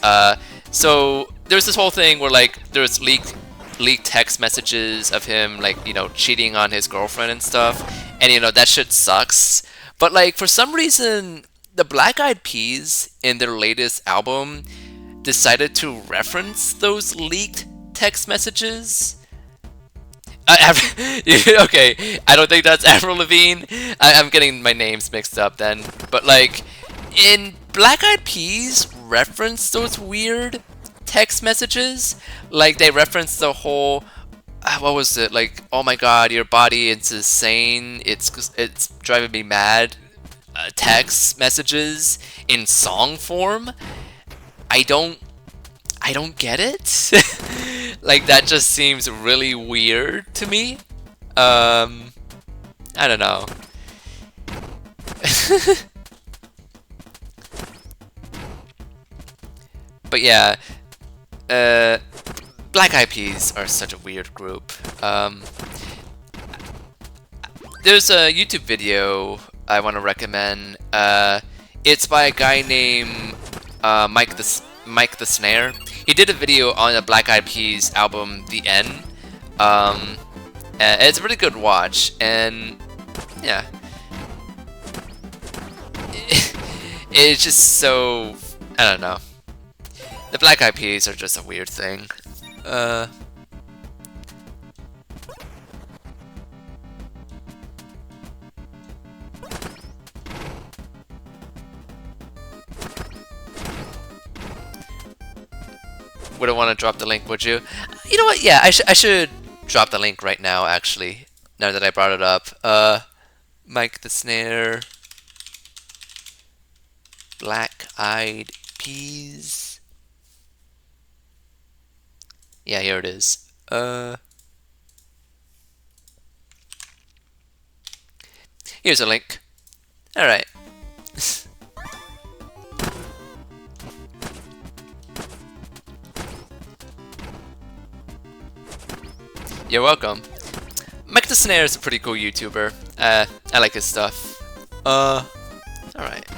So there's this whole thing where like there's leaked text messages of him like, you know, cheating on his girlfriend and stuff, and you know that shit sucks. But like for some reason, the Black Eyed Peas in their latest album decided to reference those leaked text messages. Okay, I don't think that's Avril Lavigne. I'm getting my names mixed up then. But like, in Black Eyed Peas reference those weird text messages. Like they reference the whole, what was it? Like, oh my god, your body is insane. It's driving me mad. Text messages in song form. I don't get it. Like that just seems really weird to me. I don't know. But yeah, Black Eyed Peas are such a weird group. There's a YouTube video I want to recommend. It's by a guy named Mike the Snare. He did a video on the Black Eyed Peas album, The End. And it's a really good watch, and yeah, it's just so, I don't know. The Black Eyed Peas are just a weird thing. Wouldn't want to drop the link, would you? You know what? Yeah, I should drop the link right now, actually. Now that I brought it up. Mike the Snare. Black Eyed Peas. Yeah, here it is. Here's a link. Alright. You're welcome. Mike the Snare is a pretty cool YouTuber. I like his stuff. Alright.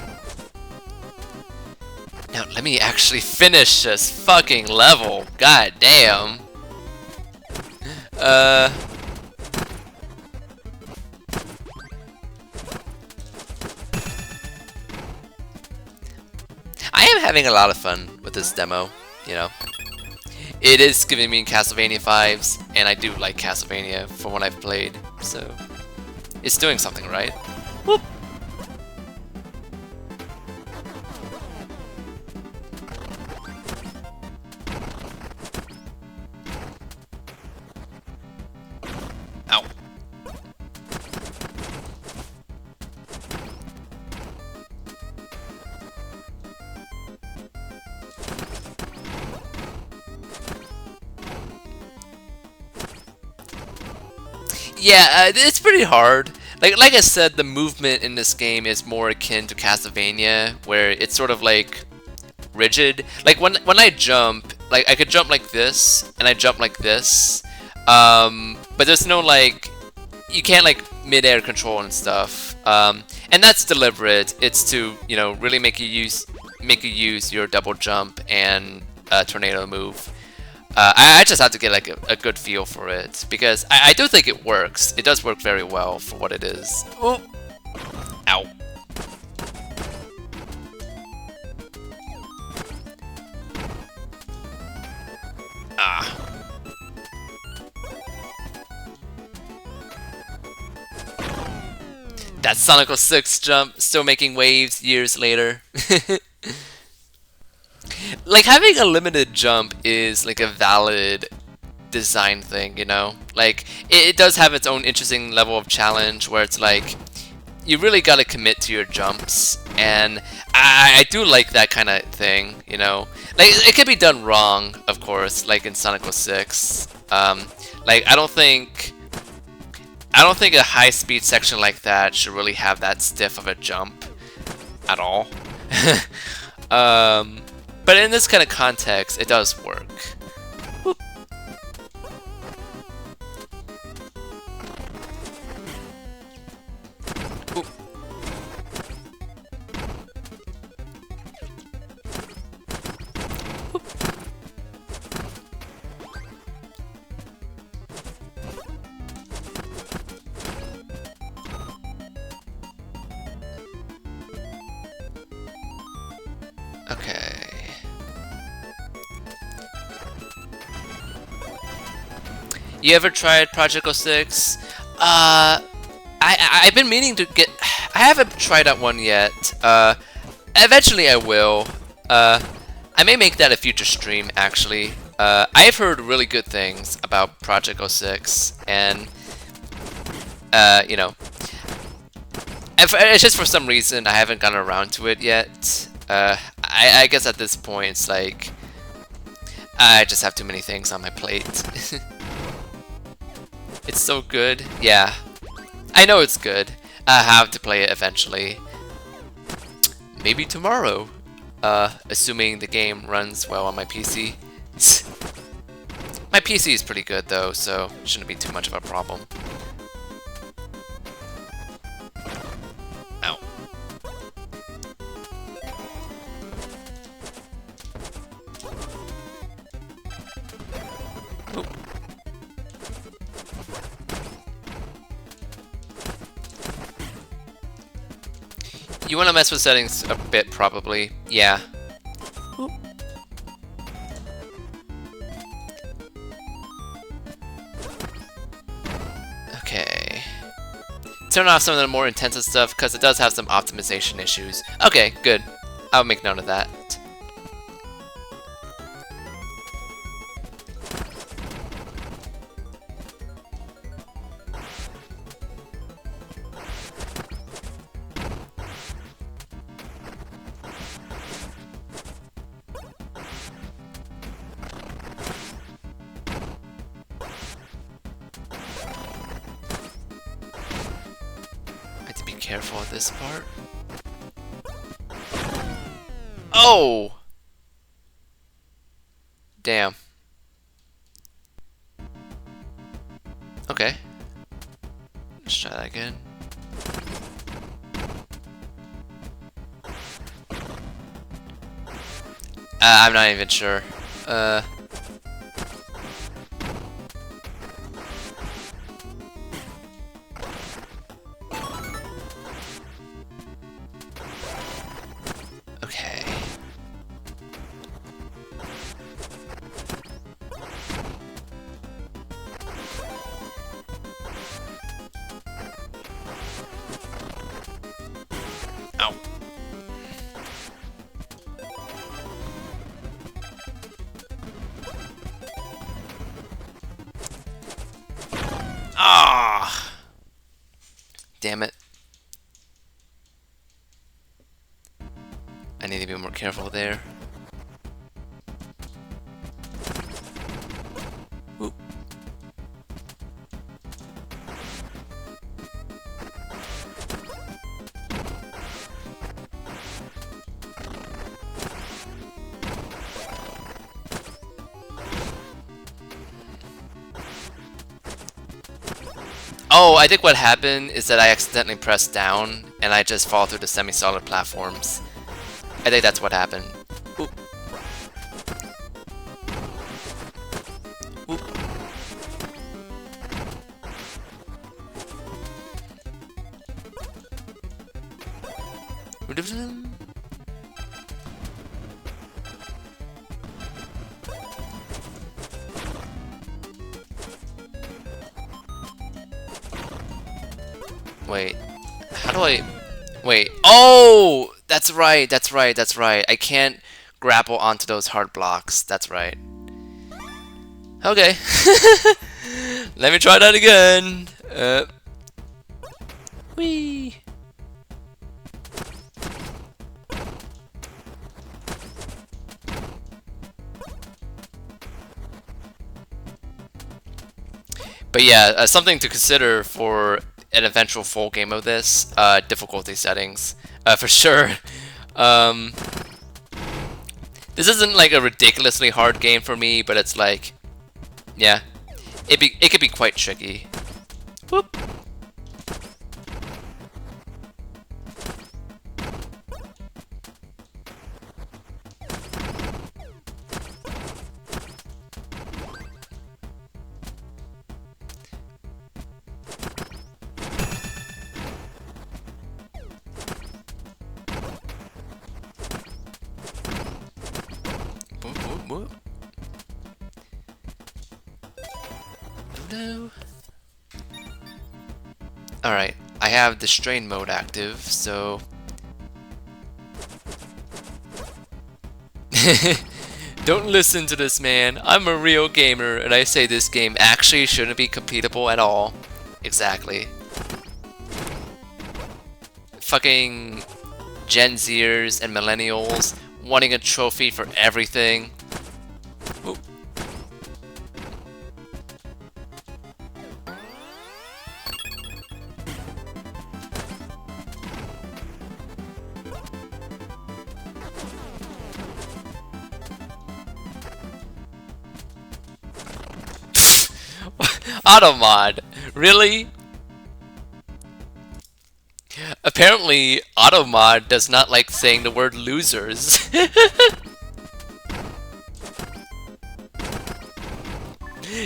Now, let me actually finish this fucking level. God damn. I am having a lot of fun with this demo, you know. It is giving me Castlevania vibes, and I do like Castlevania from what I've played, so it's doing something right. Whoop. Ow. Yeah, it's pretty hard. like I said, the movement in this game is more akin to Castlevania, where it's sort of like rigid. Like when I jump, like I could jump like this, and I jump like this, but there's no like you can't like mid-air control and stuff, and that's deliberate. It's to really make you use your double jump and tornado move. I just have to get like a good feel for it because I do think it works. It does work very well for what it is. Oh, ow. Ah. That Sonic 06 jump still making waves years later. Like having a limited jump is like a valid design thing, Like it does have its own interesting level of challenge where it's like you really got to commit to your jumps, and I do like that kind of thing, Like it could be done wrong, of course, like in Sonic 06. Like I don't think a high-speed section like that should really have that stiff of a jump at all. But in this kind of context, it does work. Whoop. Whoop. Okay. You ever tried Project 06? I've been meaning to get. I haven't tried that one yet. Eventually I will. I may make that a future stream actually. I've heard really good things about Project 06, and it's just for some reason I haven't gotten around to it yet. I guess at this point it's like I just have too many things on my plate. It's so good. Yeah. I know it's good. I have to play it eventually. Maybe tomorrow. Assuming the game runs well on my PC. My PC is pretty good though, so shouldn't be too much of a problem. Ow. Oop. You want to mess with settings a bit, probably. Yeah. Oop. Okay. Turn off some of the more intensive stuff, because it does have some optimization issues. Okay, good. I'll make note of that. Careful at this part. Oh! Damn. Okay. Let's try that again. I'm not even sure. Okay. Ow. Ah! Damn it. I need to be more careful there. Ooh. Oh, I think what happened is that I accidentally pressed down and I just fall through the semi-solid platforms. I think that's what happened. Oop. Oop. Wait, how do I... Wait, oh! That's right, that's right, that's right. I can't grapple onto those hard blocks. That's right. Okay. Let me try that again. Whee! But yeah, something to consider for an eventual full game of this, difficulty settings, for sure. Um, this isn't like a ridiculously hard game for me, but it's like, yeah, it could be quite tricky. Whoop. No. Alright, I have the strain mode active, so... Don't listen to this man. I'm a real gamer, and I say this game actually shouldn't be completable at all. Exactly. Fucking Gen Zers and millennials wanting a trophy for everything. Ooh. Automod, really? Apparently, Automod does not like saying the word losers.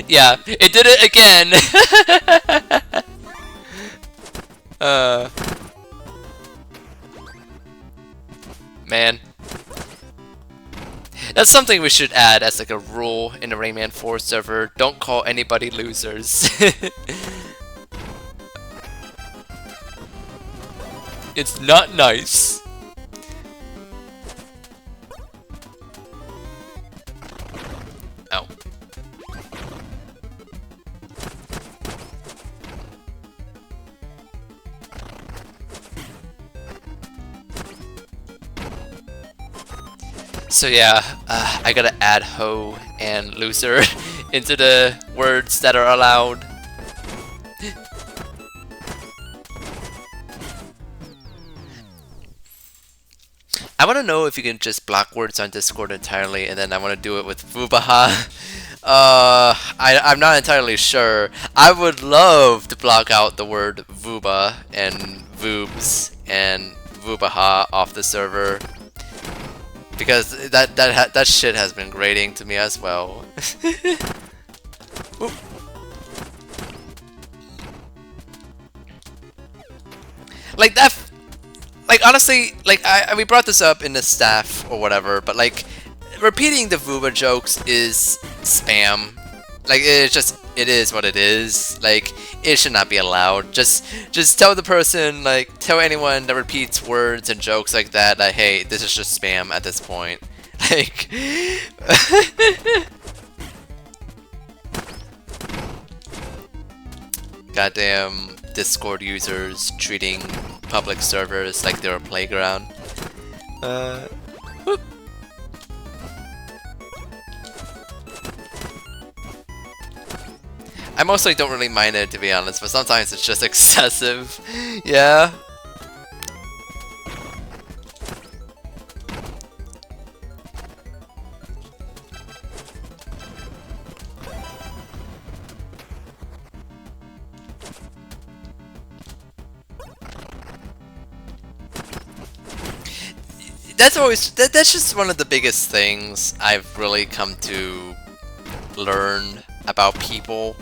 Yeah, it did it again. Man. That's something we should add as like a rule in the Rayman 4 server. Don't call anybody losers. It's not nice. Ow. So yeah, I gotta add ho and loser into the words that are allowed. I want to know if you can just block words on Discord entirely, and then I want to do it with Vubaha. I'm not entirely sure. I would love to block out the word Vuba and Voobs and Vubaha off the server, because that shit has been grating to me as well. Like that. Like honestly, like we brought this up in the staff or whatever, but like repeating the Vuba jokes is spam. Like it is what it is. Like it should not be allowed. Just tell the person, like tell anyone that repeats words and jokes like that hey, this is just spam at this point. Like goddamn Discord users treating public servers like they're a playground. Whoop. I mostly don't really mind it, to be honest, but sometimes it's just excessive. Yeah. that's just one of the biggest things I've really come to learn about people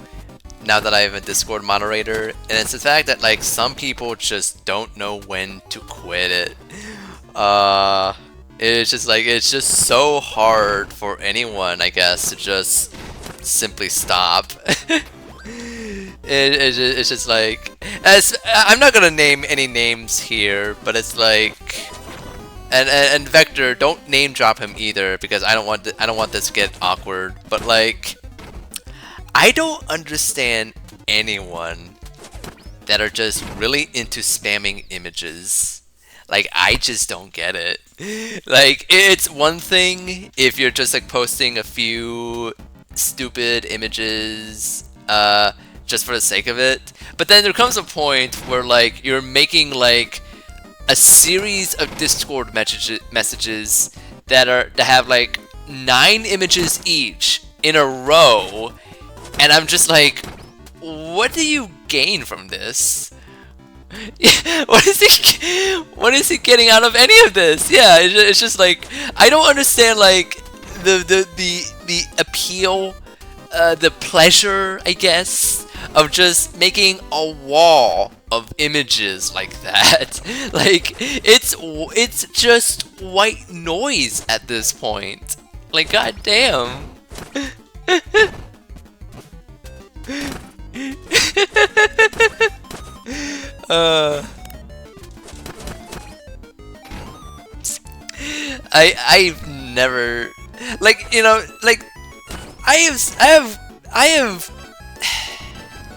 now that I have a Discord moderator, and it's the fact that like some people just don't know when to quit it. Uh, it's just like it's just so hard for anyone, I guess, to just simply stop. It's just like I'm not gonna name any names here, but it's like and Vector, don't name drop him either because I don't want this to get awkward. But like, I don't understand anyone that are just really into spamming images. Like, I just don't get it. Like, it's one thing if you're just like posting a few stupid images just for the sake of it, but then there comes a point where like you're making like a series of Discord messages that have like 9 images each in a row, and I'm just like, what do you gain from this? What is he getting out of any of this? Yeah, it's just like I don't understand like the appeal, the pleasure, I guess, of just making a wall of images like that. Like it's just white noise at this point. Like, goddamn. I've never, like, you know, like I have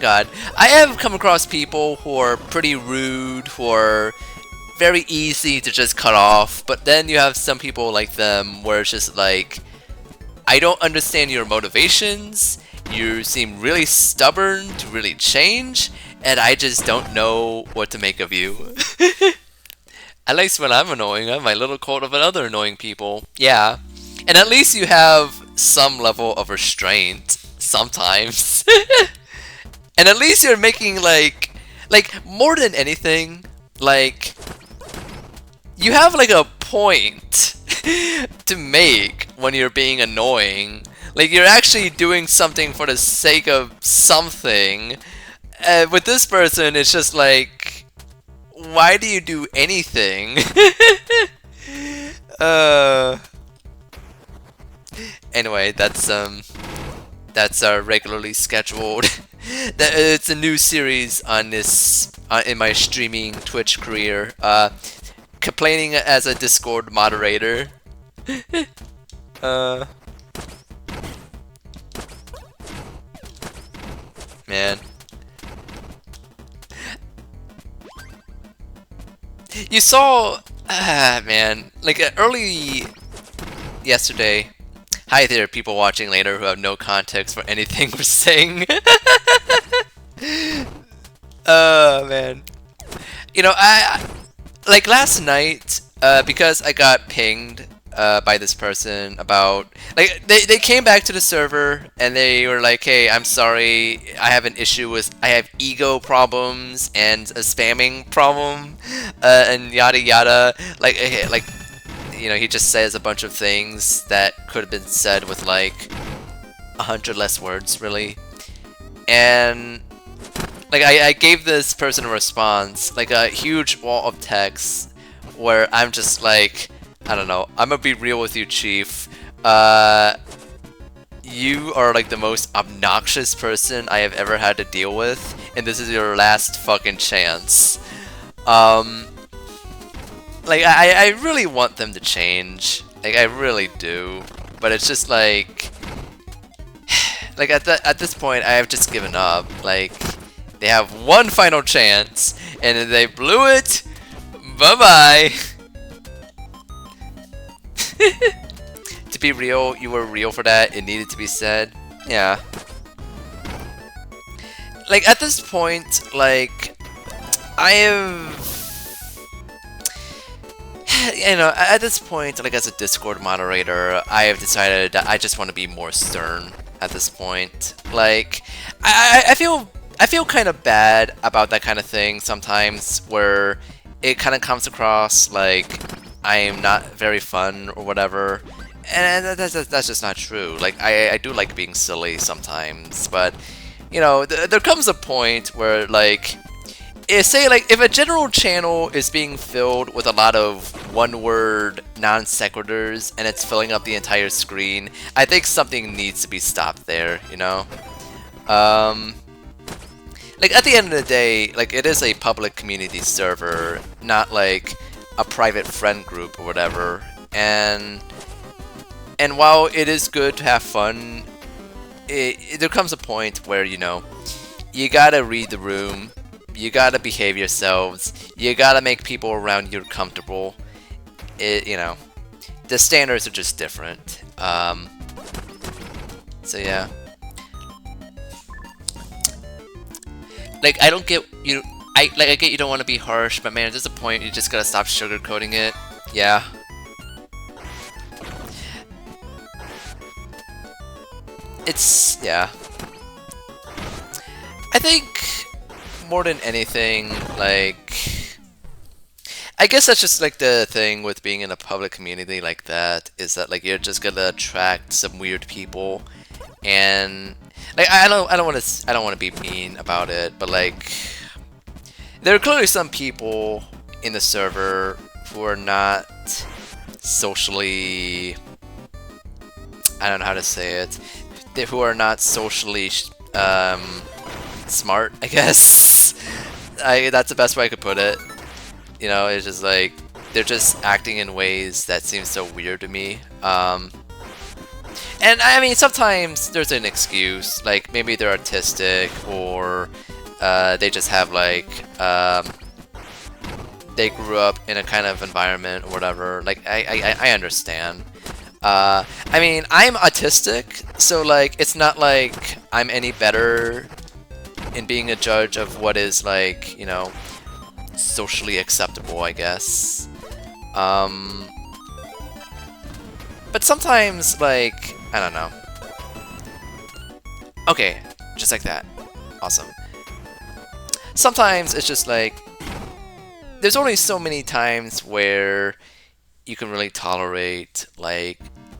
God, I have come across people who are pretty rude, who are very easy to just cut off, but then you have some people like them where it's just like, I don't understand your motivations, you seem really stubborn to really change, and I just don't know what to make of you. At least when I'm annoying, I have my little cult of other annoying people. Yeah. And at least you have some level of restraint sometimes. And at least you're making like more than anything, like you have like a point to make when you're being annoying. Like you're actually doing something for the sake of something. With this person, it's just like, why do you do anything? Anyway, that's our regularly scheduled. It's a new series on this in my streaming Twitch career. Complaining as a Discord moderator. Man. You saw, man, like early yesterday. Hi there, people watching later who have no context for anything we're saying. Man. You know, I like last night, because I got pinged by this person about, like, they came back to the server and they were like, hey, I'm sorry, I have an issue with, I have ego problems and a spamming problem, and yada yada, like, you know, he just says a bunch of things that could have been said with like 100 less words, really. And like I gave this person a response, like a huge wall of text, where I'm just like, I don't know, I'm gonna be real with you, Chief. You are like the most obnoxious person I have ever had to deal with, and this is your last fucking chance. Like, I really want them to change. Like, I really do. But it's just like... like, at this point, I have just given up. Like, they have one final chance, and if they blew it, bye-bye! To be real, you were real for that. It needed to be said. Yeah. Like, at this point, like, I have... you know, at this point, like as a Discord moderator, I have decided that I just want to be more stern at this point. Like, I feel kind of bad about that kind of thing sometimes, where it kind of comes across like I am not very fun or whatever. And that's just not true. Like, I do like being silly sometimes, but, you know, there comes a point where, like, say, like, if a general channel is being filled with a lot of one-word non sequiturs and it's filling up the entire screen, I think something needs to be stopped there, you know? Um, like, at the end of the day, like, it is a public community server, not like a private friend group or whatever. And while it is good to have fun, there comes a point where, you know, you gotta read the room, you gotta behave yourselves, you gotta make people around you comfortable. You know, the standards are just different. So yeah. Like, I don't get you. I get you don't want to be harsh, but man, there's a point you just gotta stop sugarcoating it. Yeah. Yeah. I think more than anything, like, I guess that's just like the thing with being in a public community like that, is that like you're just gonna attract some weird people, and like I don't want to be mean about it, but like there are clearly some people in the server who are not socially, I don't know how to say it, who are not socially smart, I guess. That's the best way I could put it. You know, it's just like they're just acting in ways that seem so weird to me. And I mean, sometimes there's an excuse, like maybe they're artistic, or they just have like they grew up in a kind of environment or whatever. Like I understand. I mean, I'm autistic, so like it's not like I'm any better in being a judge of what is, like, you know, socially acceptable, I guess. But sometimes, like, I don't know. Okay, just like that. Awesome. Sometimes it's just like there's only so many times where you can really tolerate like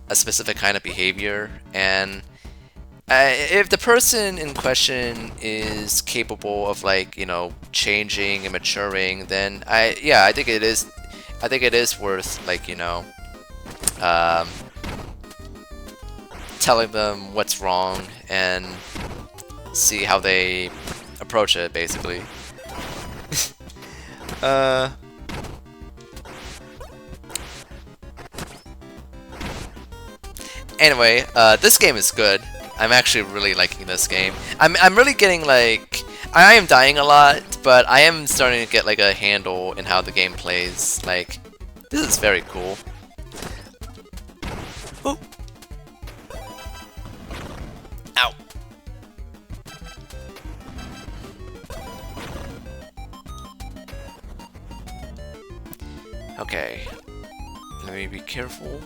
a specific kind of behavior, and if the person in question is capable of, like, you know, changing and maturing, then I think it is worth, like, you know, telling them what's wrong and see how they approach it, basically. Anyway, this game is good. I'm actually really liking this game. I'm really getting, like, I am dying a lot, but I am starting to get like a handle in how the game plays. Like, this is very cool. Oh. Ow. Okay. Let me be careful.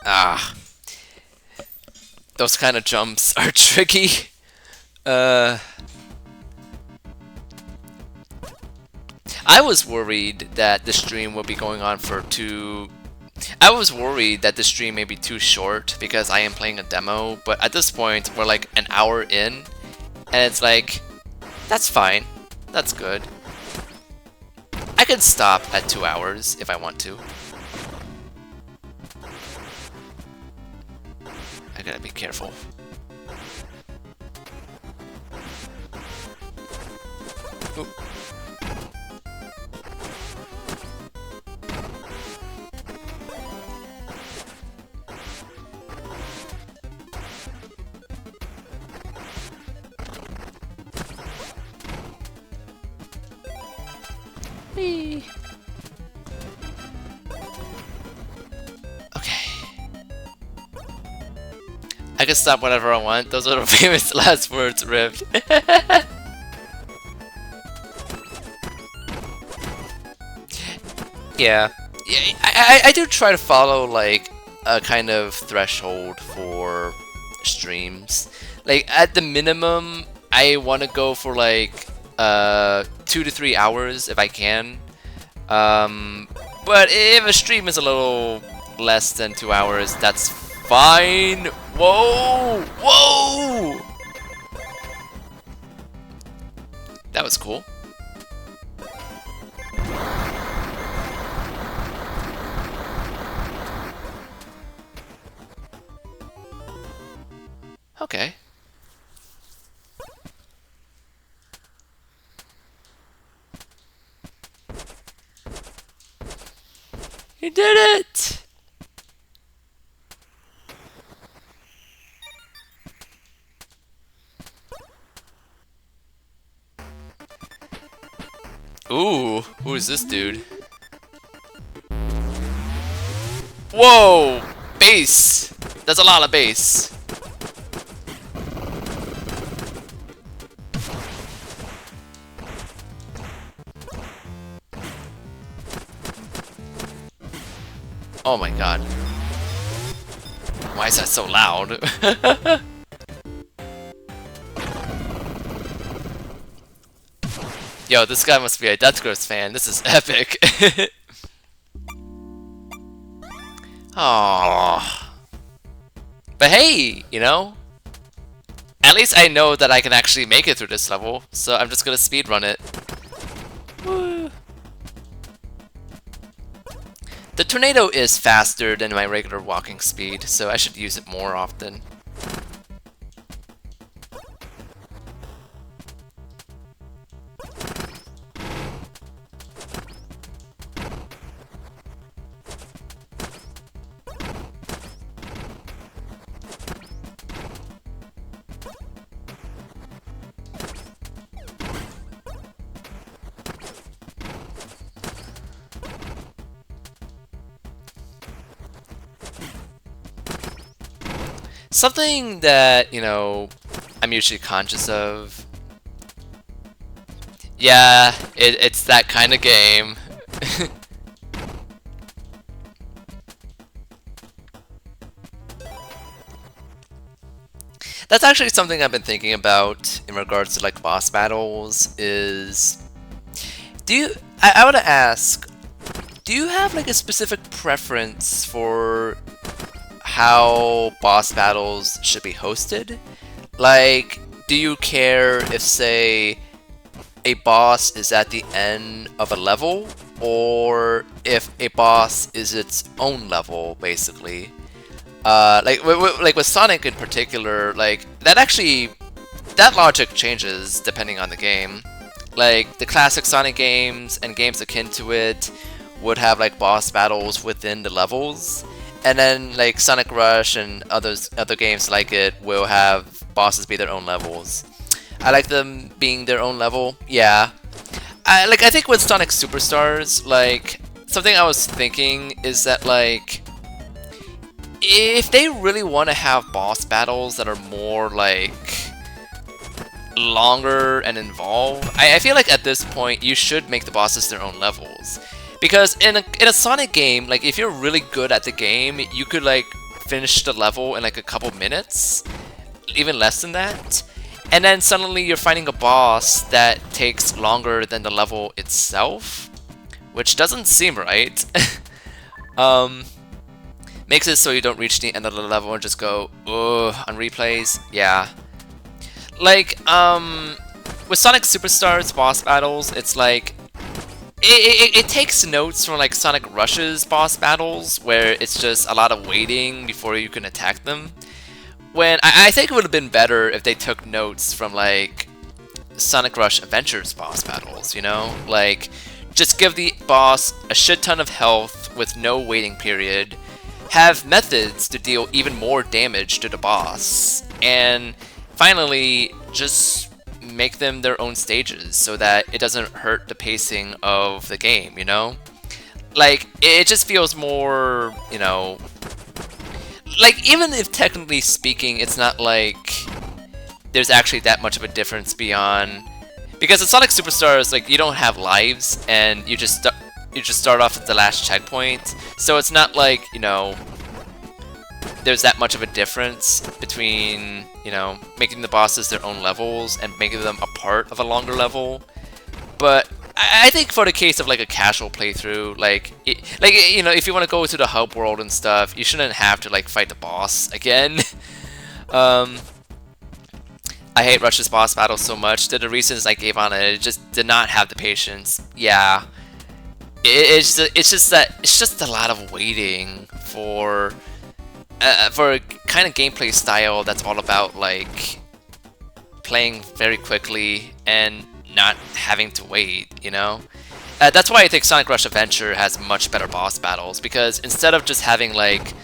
Ah. Those kind of jumps are tricky. I was worried that the stream would be going on for I was worried that the stream may be too short because I am playing a demo, but at this point we're like an hour in, and it's like, that's fine. That's good. I could stop at 2 hours if I want to. I gotta be careful. Oop. Whee. I can stop whenever I want. Those are the famous last words, Rift. Yeah. I do try to follow like a kind of threshold for streams. Like at the minimum, I want to go for like 2 to 3 hours if I can. But if a stream is a little less than 2 hours, that's fine. Whoa! Whoa! That was cool. Okay. You did it! Ooh, who is this dude? Whoa! Bass! That's a lot of bass. Oh my god. Why is that so loud? Yo, this guy must be a Death Grips fan. This is epic. Aww. But hey, you know, at least I know that I can actually make it through this level, so I'm just gonna speedrun it. Woo. The tornado is faster than my regular walking speed, so I should use it more often. Something that, you know, I'm usually conscious of. Yeah, it's that kind of game. That's actually something I've been thinking about in regards to like boss battles is I want to ask, do you have like a specific preference for how boss battles should be hosted? Like, do you care if, say, a boss is at the end of a level, or if a boss is its own level, basically? Like with Sonic in particular, like that logic changes depending on the game. Like the classic Sonic games and games akin to it would have like boss battles within the levels, and then like Sonic Rush and other games like it will have bosses be their own levels. I like them being their own level. Yeah, I think with Sonic Superstars, like something I was thinking is that like if they really want to have boss battles that are more like longer and involved, I feel like at this point you should make the bosses their own levels. Because in a Sonic game, like if you're really good at the game, you could like finish the level in like a couple minutes, even less than that. And then suddenly you're fighting a boss that takes longer than the level itself, which doesn't seem right. Makes it so you don't reach the end of the level and just go, ugh, on replays. Yeah. Like, with Sonic Superstars boss battles, it's like, it takes notes from like Sonic Rush's boss battles, where it's just a lot of waiting before you can attack them. When I think it would have been better if they took notes from like Sonic Rush Adventures boss battles, you know? Like, just give the boss a shit ton of health with no waiting period, have methods to deal even more damage to the boss, and finally just make them their own stages so that it doesn't hurt the pacing of the game, you know? Like, it just feels more, you know, like, even if technically speaking it's not like there's actually that much of a difference beyond, because in Sonic Superstars, like, you don't have lives and you just start off at the last checkpoint, so it's not like, you know, there's that much of a difference between, making the bosses their own levels and making them a part of a longer level. But I think for the case of like a casual playthrough, if you want to go to the hub world and stuff, you shouldn't have to like fight the boss again. um, I hate Rush's boss battles so much that the reasons I gave on it just did not have the patience. Yeah, it's just a lot of waiting for a kind of gameplay style that's all about like playing very quickly and not having to wait. That's why I think Sonic Rush Adventure has much better boss battles, because instead of just having like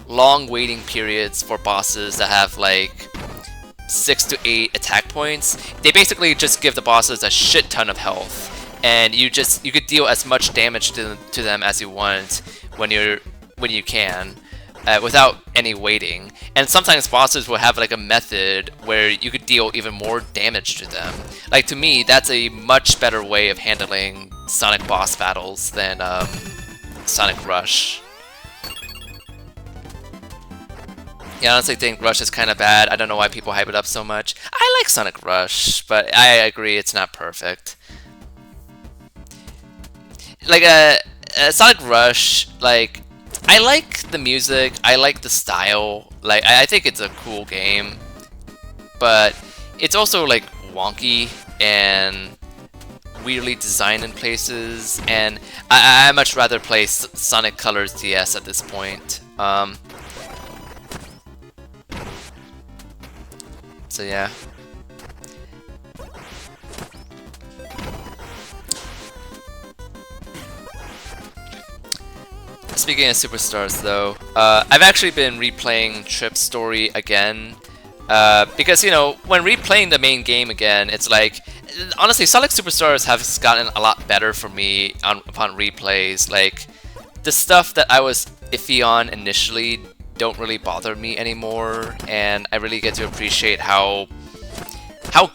long waiting periods for bosses that have like 6 to 8 attack points, they basically just give the bosses a shit ton of health, and you could deal as much damage to them as you want when you can. Without any waiting. And sometimes bosses will have like a method where you could deal even more damage to them. Like, to me, that's a much better way of handling Sonic boss battles than Sonic Rush. Yeah, I honestly think Rush is kind of bad. I don't know why people hype it up so much. I like Sonic Rush, but I agree it's not perfect. Like, Sonic Rush, like, I like the music, I like the style, like, I think it's a cool game, but it's also, like, wonky and weirdly designed in places, and I much rather play Sonic Colors DS at this point. So yeah. Speaking of Superstars, though, I've actually been replaying Trip's story again, because, when replaying the main game again, it's like, honestly, Sonic Superstars has gotten a lot better for me upon replays. Like, the stuff that I was iffy on initially don't really bother me anymore, and I really get to appreciate how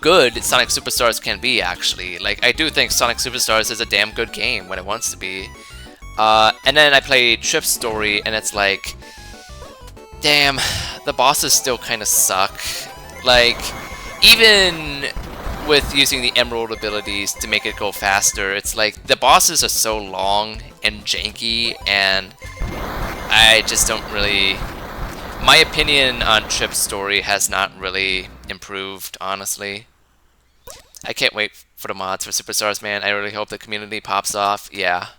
good Sonic Superstars can be, actually. Like, I do think Sonic Superstars is a damn good game when it wants to be. And then I played Trip's story, and it's like, damn, the bosses still kind of suck. Like, even with using the Emerald abilities to make it go faster, it's like, the bosses are so long and janky, and I just don't really... My opinion on Trip's story has not really improved, honestly. I can't wait for the mods for Superstars, man. I really hope the community pops off. Yeah.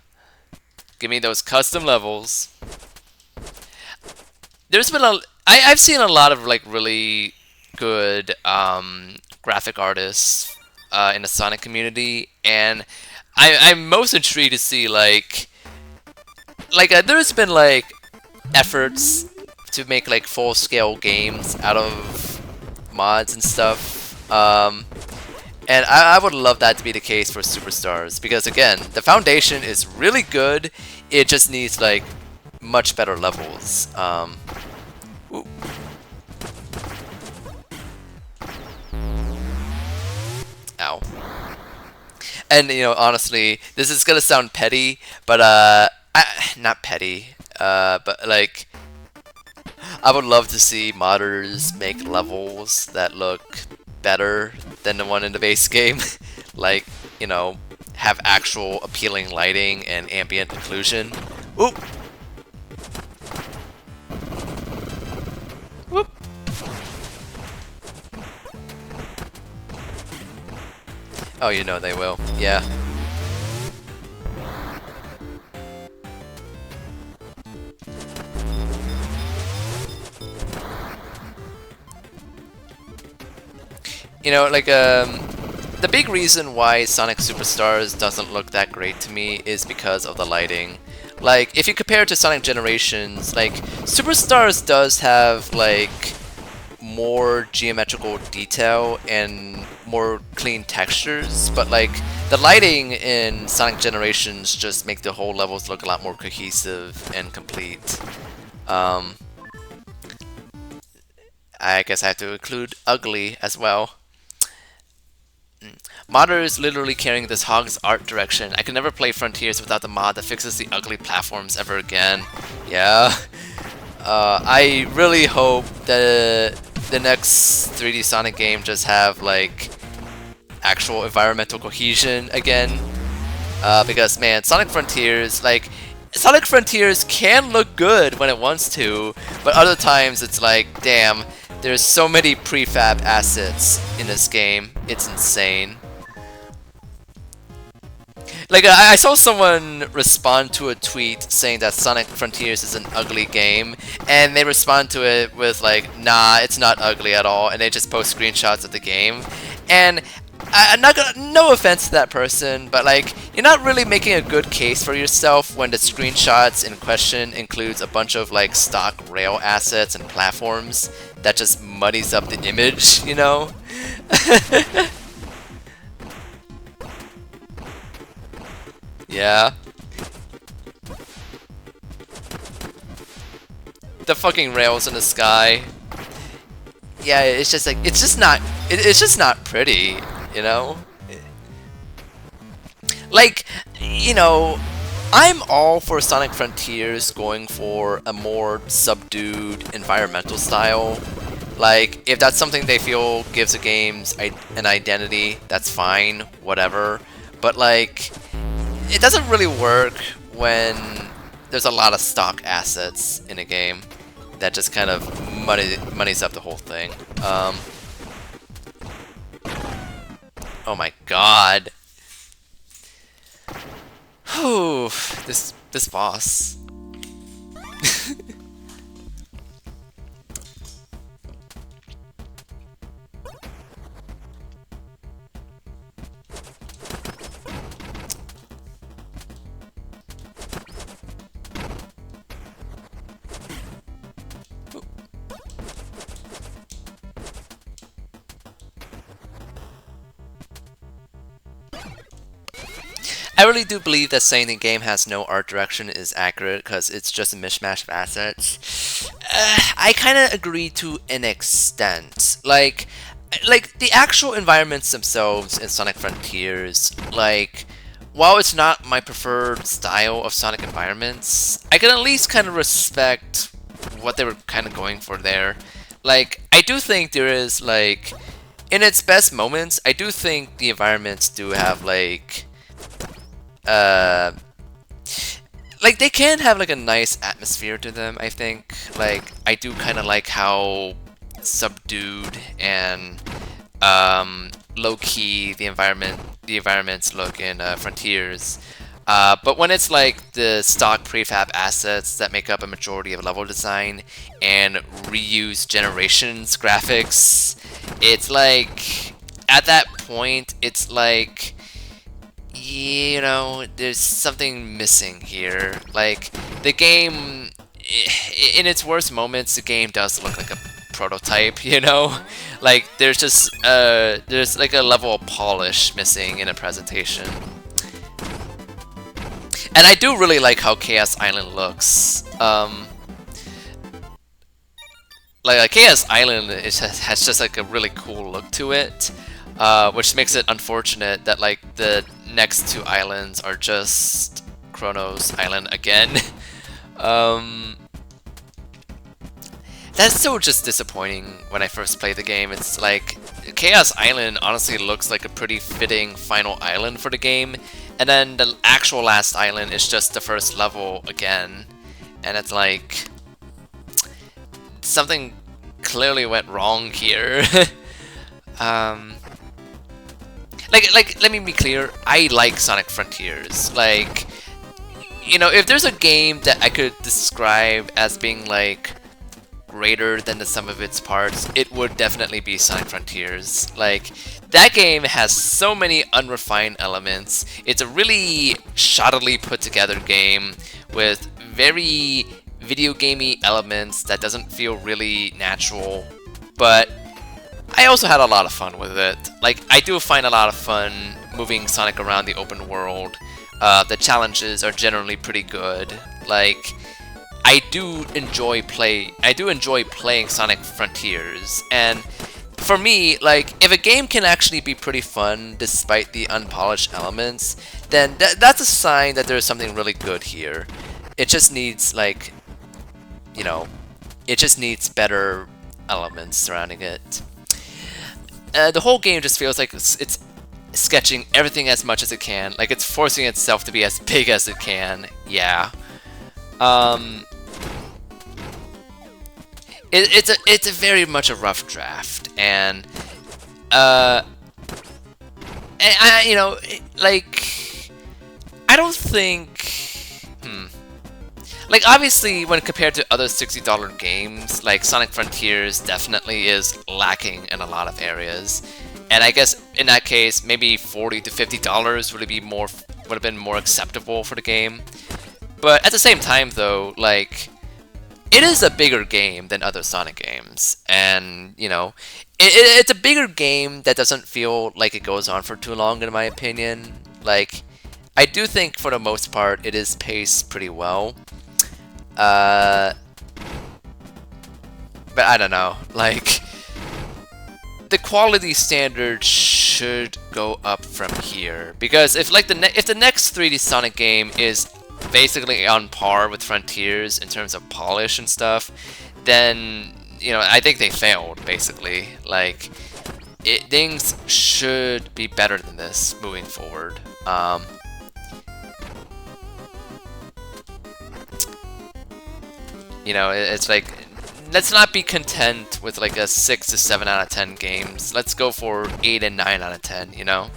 Give me those custom levels. There's been I've seen a lot of like really good graphic artists in the Sonic community, and I'm most intrigued to see there's been like efforts to make like full-scale games out of mods and stuff. And I would love that to be the case for Superstars, because again, the foundation is really good. It just needs like much better levels. Ooh. Ow. And honestly, this is gonna sound petty, but not petty. But like, I would love to see modders make levels that look better than the one in the base game. Like, have actual appealing lighting and ambient occlusion. Oop! Whoop! Oh, they will. Yeah. The big reason why Sonic Superstars doesn't look that great to me is because of the lighting. Like, if you compare it to Sonic Generations, like, Superstars does have, like, more geometrical detail and more clean textures, but, like, the lighting in Sonic Generations just make the whole levels look a lot more cohesive and complete. I guess I have to include ugly as well. Modder is literally carrying this hog's art direction. I can never play Frontiers without the mod that fixes the ugly platforms ever again. Yeah. I really hope that the next 3D Sonic game just have like actual environmental cohesion again. Because man, Sonic Frontiers can look good when it wants to, but other times it's like, damn, there's so many prefab assets in this game. It's insane. Like, I saw someone respond to a tweet saying that Sonic Frontiers is an ugly game, and they respond to it with like, nah, it's not ugly at all, and they just post screenshots of the game. And I'm not gonna, no offense to that person, but like, you're not really making a good case for yourself when the screenshots in question includes a bunch of like stock rail assets and platforms that just muddies up the image, you know? Yeah. The fucking rails in the sky. Yeah, it's just like, it's just not pretty, you know? Like, you know, I'm all for Sonic Frontiers going for a more subdued environmental style. Like, if that's something they feel gives the games an identity, that's fine, whatever. But like, it doesn't really work when there's a lot of stock assets in a game that just kind of muddies up the whole thing. Oh my god. Whew, this boss. I really do believe that saying the game has no art direction is accurate because it's just a mishmash of assets. I kind of agree to an extent. Like the actual environments themselves in Sonic Frontiers, like, while it's not my preferred style of Sonic environments, I can at least kind of respect what they were kind of going for there. Like, I do think there is, like, in its best moments, I do think the environments do have, uh, like, they can have, like, a nice atmosphere to them, I think. Like, I do kind of like how subdued and, low-key the environments look in, Frontiers. But when it's like the stock prefab assets that make up a majority of level design and reuse generations graphics, it's like, at that point, it's like, you know, there's something missing here. Like, the game, in its worst moments, the game does look like a prototype, you know? Like, there's like a level of polish missing in a presentation. And I do really like how Chaos Island looks. Like Chaos Island has just like a really cool look to it, which makes it unfortunate that like the next two islands are just Chronos Island again. That's so just disappointing when I first played the game. It's like, Chaos Island honestly looks like a pretty fitting final island for the game, and then the actual last island is just the first level again, and it's like, something clearly went wrong here. Let me be clear, I like Sonic Frontiers. Like, you know, if there's a game that I could describe as being like greater than the sum of its parts, it would definitely be Sonic Frontiers. Like, that game has so many unrefined elements. It's a really shoddily put together game with very video gamey elements that doesn't feel really natural, but I also had a lot of fun with it. Like, I do find a lot of fun moving Sonic around the open world. The challenges are generally pretty good. Like, I do enjoy playing Sonic Frontiers, and for me, like, if a game can actually be pretty fun despite the unpolished elements, then that's a sign that there's something really good here. It just needs, like, you know, It just needs better elements surrounding it. The whole game just feels like it's sketching everything as much as it can. Like it's forcing itself to be as big as it can. Yeah. Um, it's a very much a rough draft, and you know, like I don't think. Like obviously, when compared to other $60 games, like Sonic Frontiers definitely is lacking in a lot of areas, and I guess in that case, maybe $40 to $50 would have been more acceptable for the game. But at the same time, though, like it is a bigger game than other Sonic games, and you know, it's a bigger game that doesn't feel like it goes on for too long, in my opinion. Like, I do think for the most part, it is paced pretty well. But I don't know, like the quality standard should go up from here, because if like if the next 3D Sonic game is basically on par with Frontiers in terms of polish and stuff, then you know I think they failed basically. Like things should be better than this moving forward. You know, it's like, let's not be content with like a 6 to 7 out of 10 games. Let's go for 8 and 9 out of 10, you know?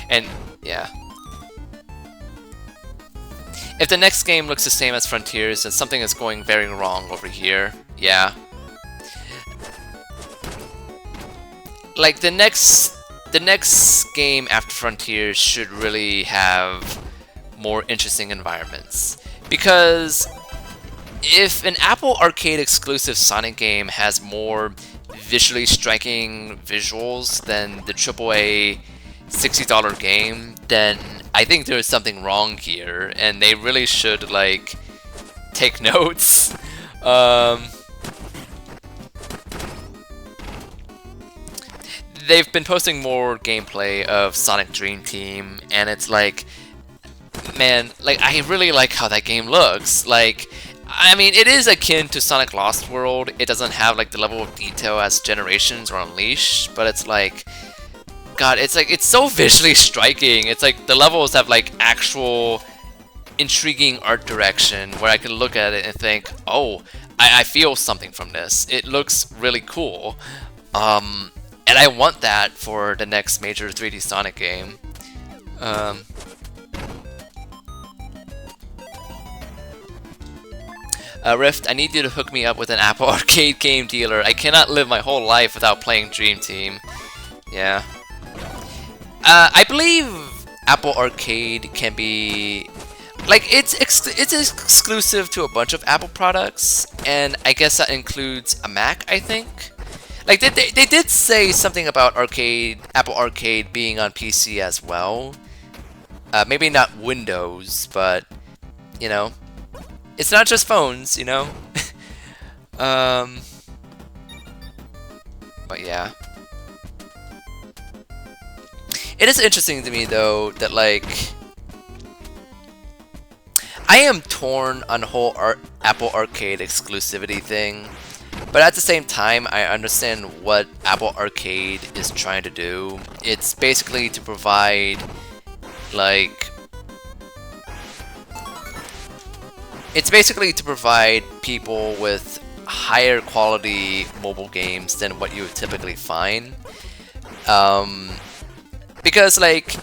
And, yeah. If the next game looks the same as Frontiers, then something is going very wrong over here. Yeah. Like the next game after Frontiers should really have more interesting environments, because if an Apple Arcade exclusive Sonic game has more visually striking visuals than the AAA $60 game, then I think there's something wrong here, and they really should like take notes. They've been posting more gameplay of Sonic Dream Team, and it's like, man, like I really like how that game looks. Like, I mean, it is akin to Sonic Lost World. It doesn't have like the level of detail as Generations or Unleashed, but it's like, God, it's like it's so visually striking. It's like the levels have like actual intriguing art direction where I can look at it and think, oh, I feel something from this. It looks really cool. And I want that for the next major 3D Sonic game. Rift, I need you to hook me up with an Apple Arcade game dealer. I cannot live my whole life without playing Dream Team. Yeah. I believe Apple Arcade can be... like, it's exclusive to a bunch of Apple products, and I guess that includes a Mac, I think. Like, they did say something about Apple Arcade being on PC as well. Maybe not Windows, but, you know, it's not just phones, you know? But yeah. It is interesting to me, though, that, like, I am torn on the whole Apple Arcade exclusivity thing. But at the same time, I understand what Apple Arcade is trying to do. It's basically to provide, like... it's basically to provide people with higher quality mobile games than what you would typically find. Because, like,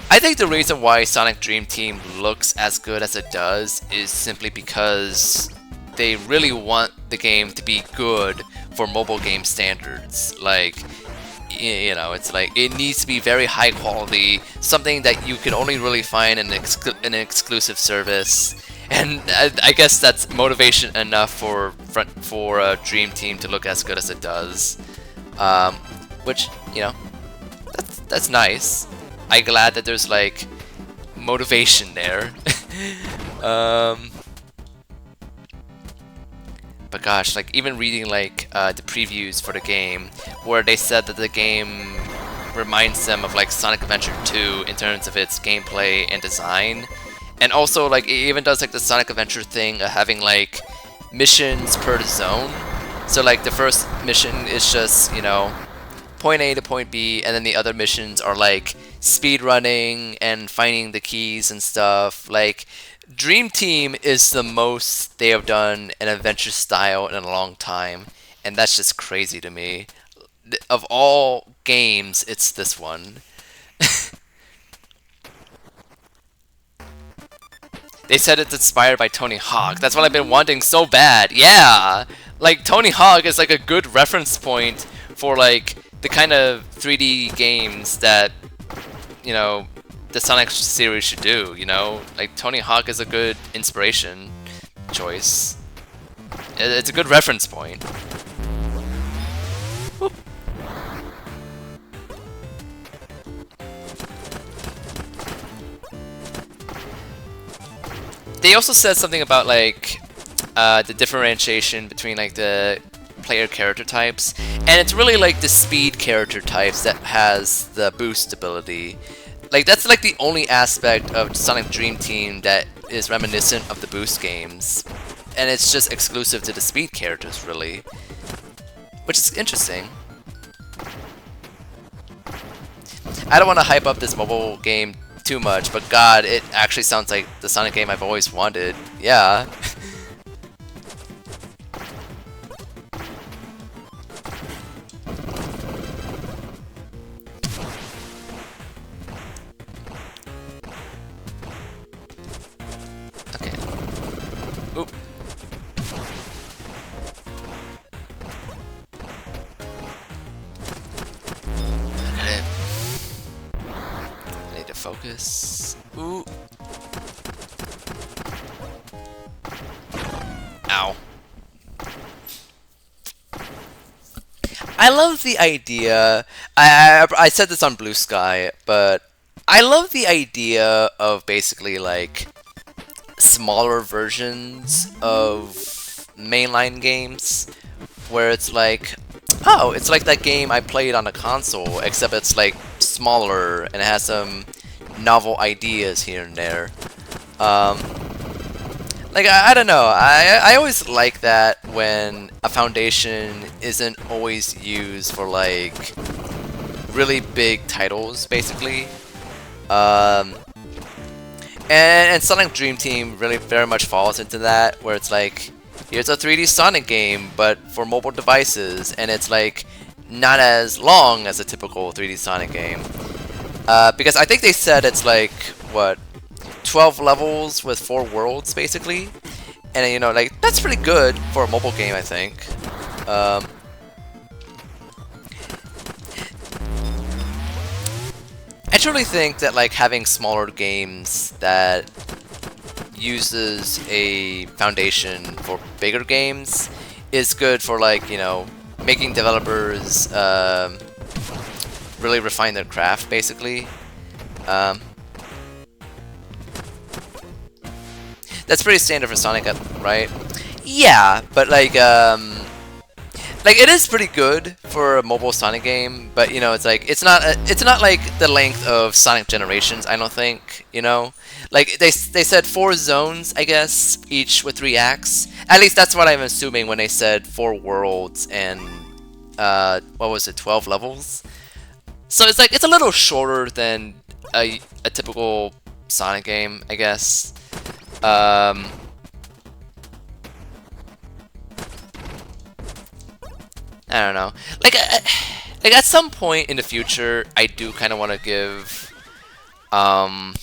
I think the reason why Sonic Dream Team looks as good as it does is simply because they really want the game to be good for mobile game standards. Like, you know, it's like it needs to be very high quality, something that you can only really find in an exclusive service. And I guess that's motivation enough for Dream Team to look as good as it does. Which, you know, that's nice. I'm glad that there's like motivation there. But gosh, like even reading like the previews for the game, where they said that the game reminds them of like Sonic Adventure 2 in terms of its gameplay and design. And also like it even does like the Sonic Adventure thing of having like missions per zone. So like the first mission is just, you know, point A to point B, and then the other missions are like speed running and finding the keys and stuff. Like Dream Team is the most they have done an adventure style in a long time, and that's just crazy to me. Of all games, it's this one. They said it's inspired by Tony Hawk. That's what I've been wanting so bad. Yeah! Like, Tony Hawk is like a good reference point for like the kind of 3D games that, you know, the Sonic series should do, you know? Like, Tony Hawk is a good inspiration choice. It's a good reference point. Whoop. They also said something about like the differentiation between like the player character types, and it's really like the speed character types that has the boost ability. Like that's like the only aspect of Sonic Dream Team that is reminiscent of the boost games, and it's just exclusive to the speed characters really, which is interesting. I don't want to hype up this mobile game too much, but god, it actually sounds like the Sonic game I've always wanted. Yeah. Okay. Oop. Okay. I need to focus. Ooh. Ow. I love the idea. I said this on Blue Sky, but I love the idea of basically like smaller versions of mainline games where it's like, oh, it's like that game I played on a console, except it's like smaller and it has some novel ideas here and there. Like, I don't know, I always like that when a foundation isn't always used for like really big titles, basically. And Sonic Dream Team really very much falls into that, where it's like, here's a 3D Sonic game, but for mobile devices, and it's like not as long as a typical 3D Sonic game. Because I think they said it's like, what, 12 levels with 4 worlds, basically. And, you know, like, that's pretty good for a mobile game, I think. I truly think that, like, having smaller games that uses a foundation for bigger games is good for, like, you know, making developers really refine their craft, basically. That's pretty standard for Sonic, right? Yeah, but like it is pretty good for a mobile Sonic game, but you know, it's like it's not like the length of Sonic Generations, I don't think, you know? Like they said 4 zones, I guess, each with 3 acts. At least that's what I'm assuming when they said 4 worlds and what was it, 12 levels? So it's like it's a little shorter than a typical Sonic game, I guess. I don't know. Like at some point in the future, I do kind of want to give, I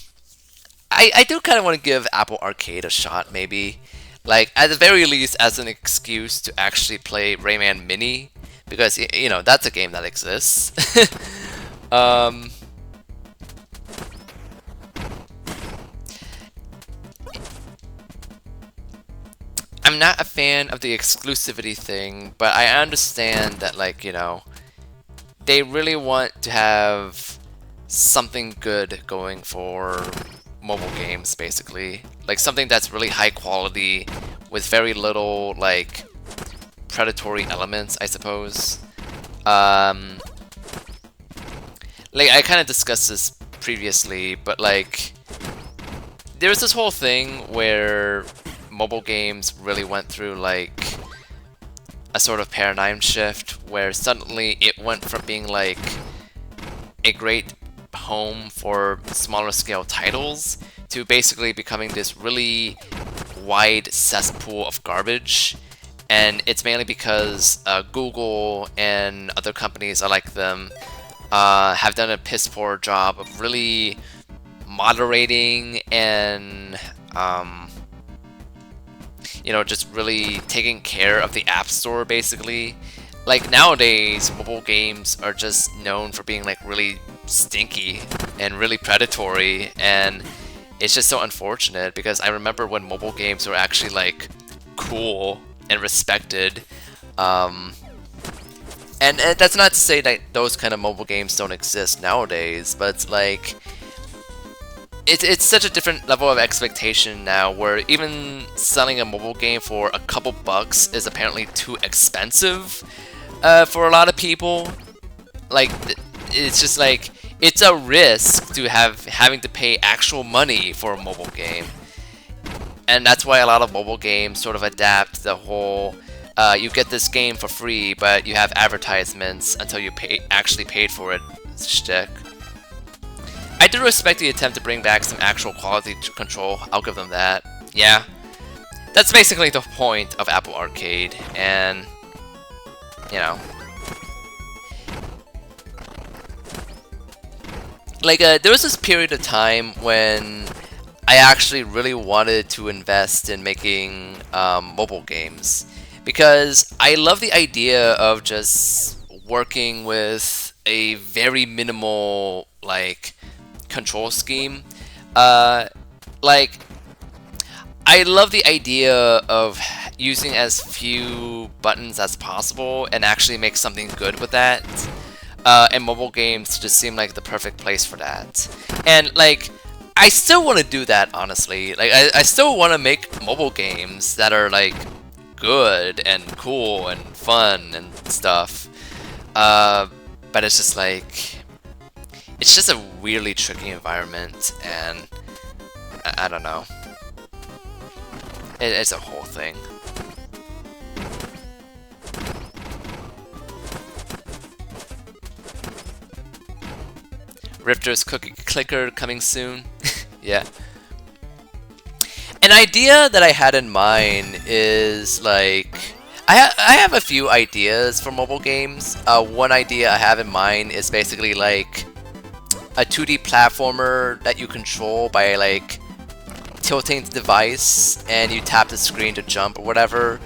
do kind of want to give Apple Arcade a shot, maybe. Like at the very least, as an excuse to actually play Rayman Mini, because you know that's a game that exists. I'm not a fan of the exclusivity thing, but I understand that, like, you know, they really want to have something good going for mobile games, basically. Like, something that's really high quality with very little, like, predatory elements, I suppose. like I kind of discussed this previously, but like there's this whole thing where mobile games really went through like a sort of paradigm shift where suddenly it went from being like a great home for smaller scale titles to basically becoming this really wide cesspool of garbage. And it's mainly because Google and other companies like them have done a piss poor job of really moderating and just really taking care of the App Store basically. Like nowadays, mobile games are just known for being like really stinky and really predatory, and it's just so unfortunate because I remember when mobile games were actually like cool and respected. And that's not to say that those kind of mobile games don't exist nowadays, but it's like it's such a different level of expectation now where even selling a mobile game for a couple bucks is apparently too expensive for a lot of people. Like it's just like it's a risk to having to pay actual money for a mobile game, and that's why a lot of mobile games sort of adapt the whole you get this game for free but you have advertisements until you actually paid for it shtick. I do respect the attempt to bring back some actual quality control, I'll give them that. Yeah, that's basically the point of Apple Arcade, and you know, like there was this period of time when I actually really wanted to invest in making mobile games because I love the idea of just working with a very minimal like control scheme. Like I love the idea of using as few buttons as possible and actually make something good with that. And mobile games just seem like the perfect place for that. And like I still want to do that, honestly. Like I still want to make mobile games that are like good and cool and fun and stuff. But it's just like it's just a weirdly tricky environment, and I don't know. It's a whole thing. Rifter's Cookie Clicker coming soon. Yeah. An idea that I had in mind is like I have a few ideas for mobile games. One idea I have in mind is basically like a 2D platformer that you control by like tilting the device and you tap the screen to jump or whatever.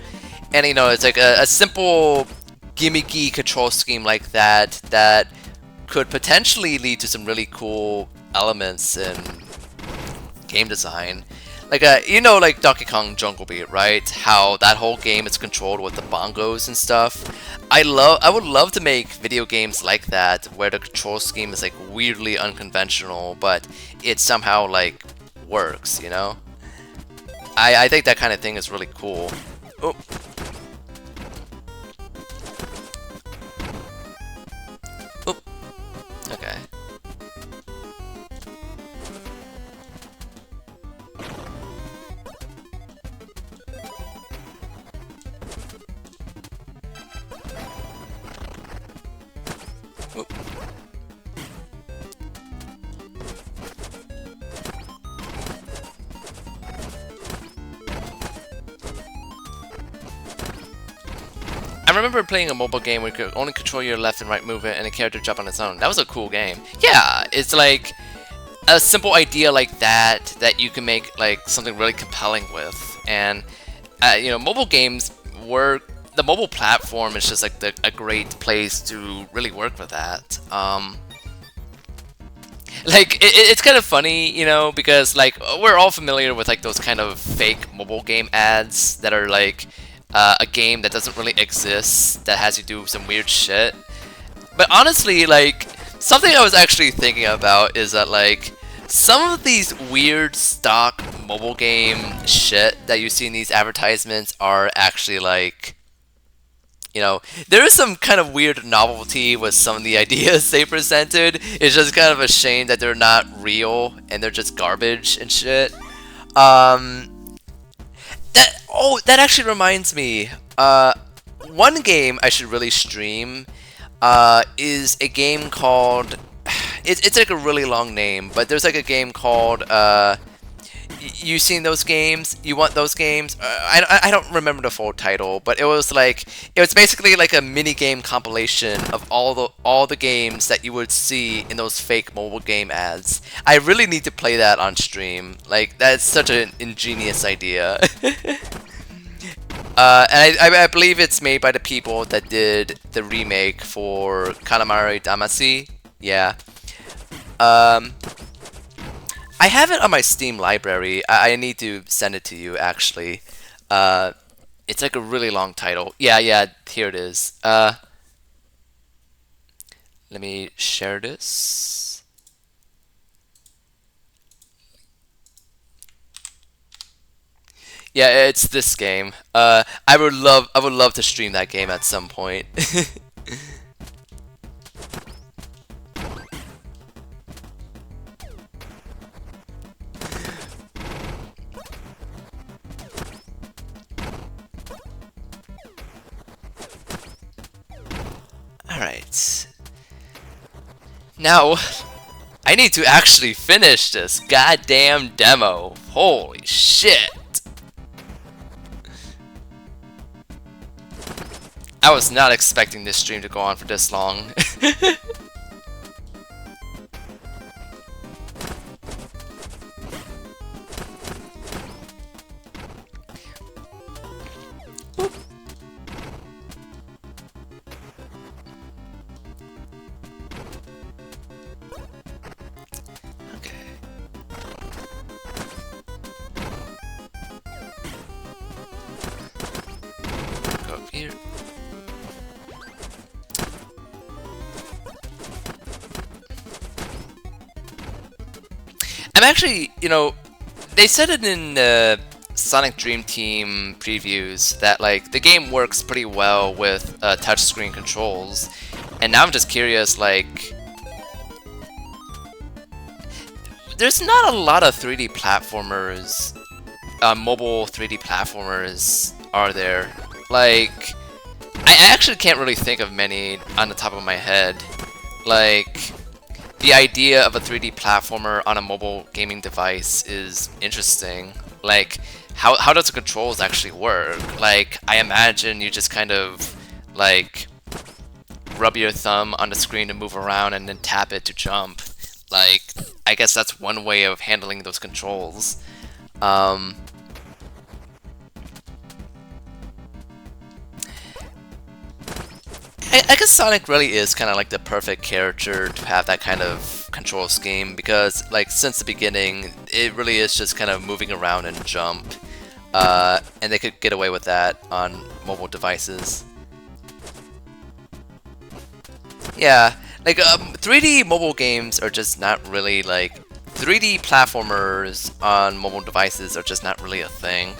And you know, it's like a simple gimmicky control scheme like that that could potentially lead to some really cool elements in game design. Like like Donkey Kong Jungle Beat, right? How that whole game is controlled with the bongos and stuff. I would love to make video games like that, where the control scheme is like weirdly unconventional, but it somehow like works, you know? I think that kind of thing is really cool. Oh. Oh. Okay. I remember playing a mobile game where you could only control your left and right movement and the character jump on its own. That was a cool game. Yeah, it's like a simple idea like that you can make like something really compelling with. And mobile games were the mobile platform is just like a great place to really work with that. Like it's kind of funny, because like we're all familiar with like those kind of fake mobile game ads that are like a game that doesn't really exist that has you do some weird shit. But honestly, like something I was actually thinking about is that like some of these weird stock mobile game shit that you see in these advertisements are actually like You know, there is some kind of weird novelty with some of the ideas they presented. It's just kind of a shame that they're not real and they're just garbage and shit. Um, that actually reminds me. One game I should really stream is a game called. It's like a really long name, but there's like a game called. You seen those games? You want those games? I don't remember the full title, but it was basically like a mini game compilation of all the games that you would see in those fake mobile game ads. I really need to play that on stream. Like that's such an ingenious idea. And I believe it's made by the people that did the remake for Katamari Damacy. Yeah. Um, I have it on my Steam library. I need to send it to you, actually. Uh, it's like a really long title. Yeah, yeah, here it is. Let me share this. Yeah, it's this game. I would love to stream that game at some point. Alright. Now, I need to actually finish this goddamn demo. Holy shit. I was not expecting this stream to go on for this long. Okay. Go up here. I'm actually, they said it in Sonic Dream Team previews that like the game works pretty well with touchscreen controls, and now I'm just curious, like, there's not a lot of 3D platformers, mobile 3D platformers, are there? Like, I actually can't really think of many on the top of my head. Like, the idea of a 3D platformer on a mobile gaming device is interesting. Like, how does the controls actually work? Like, I imagine you just kind of, like, rub your thumb on the screen to move around and then tap it to jump. Like, I guess that's one way of handling those controls. I guess Sonic really is kind of like the perfect character to have that kind of control scheme because, like, since the beginning, it really is just kind of moving around and jump. And they could get away with that on mobile devices. Yeah, like, 3D mobile games are just not really, like, 3D platformers on mobile devices are just not really a thing.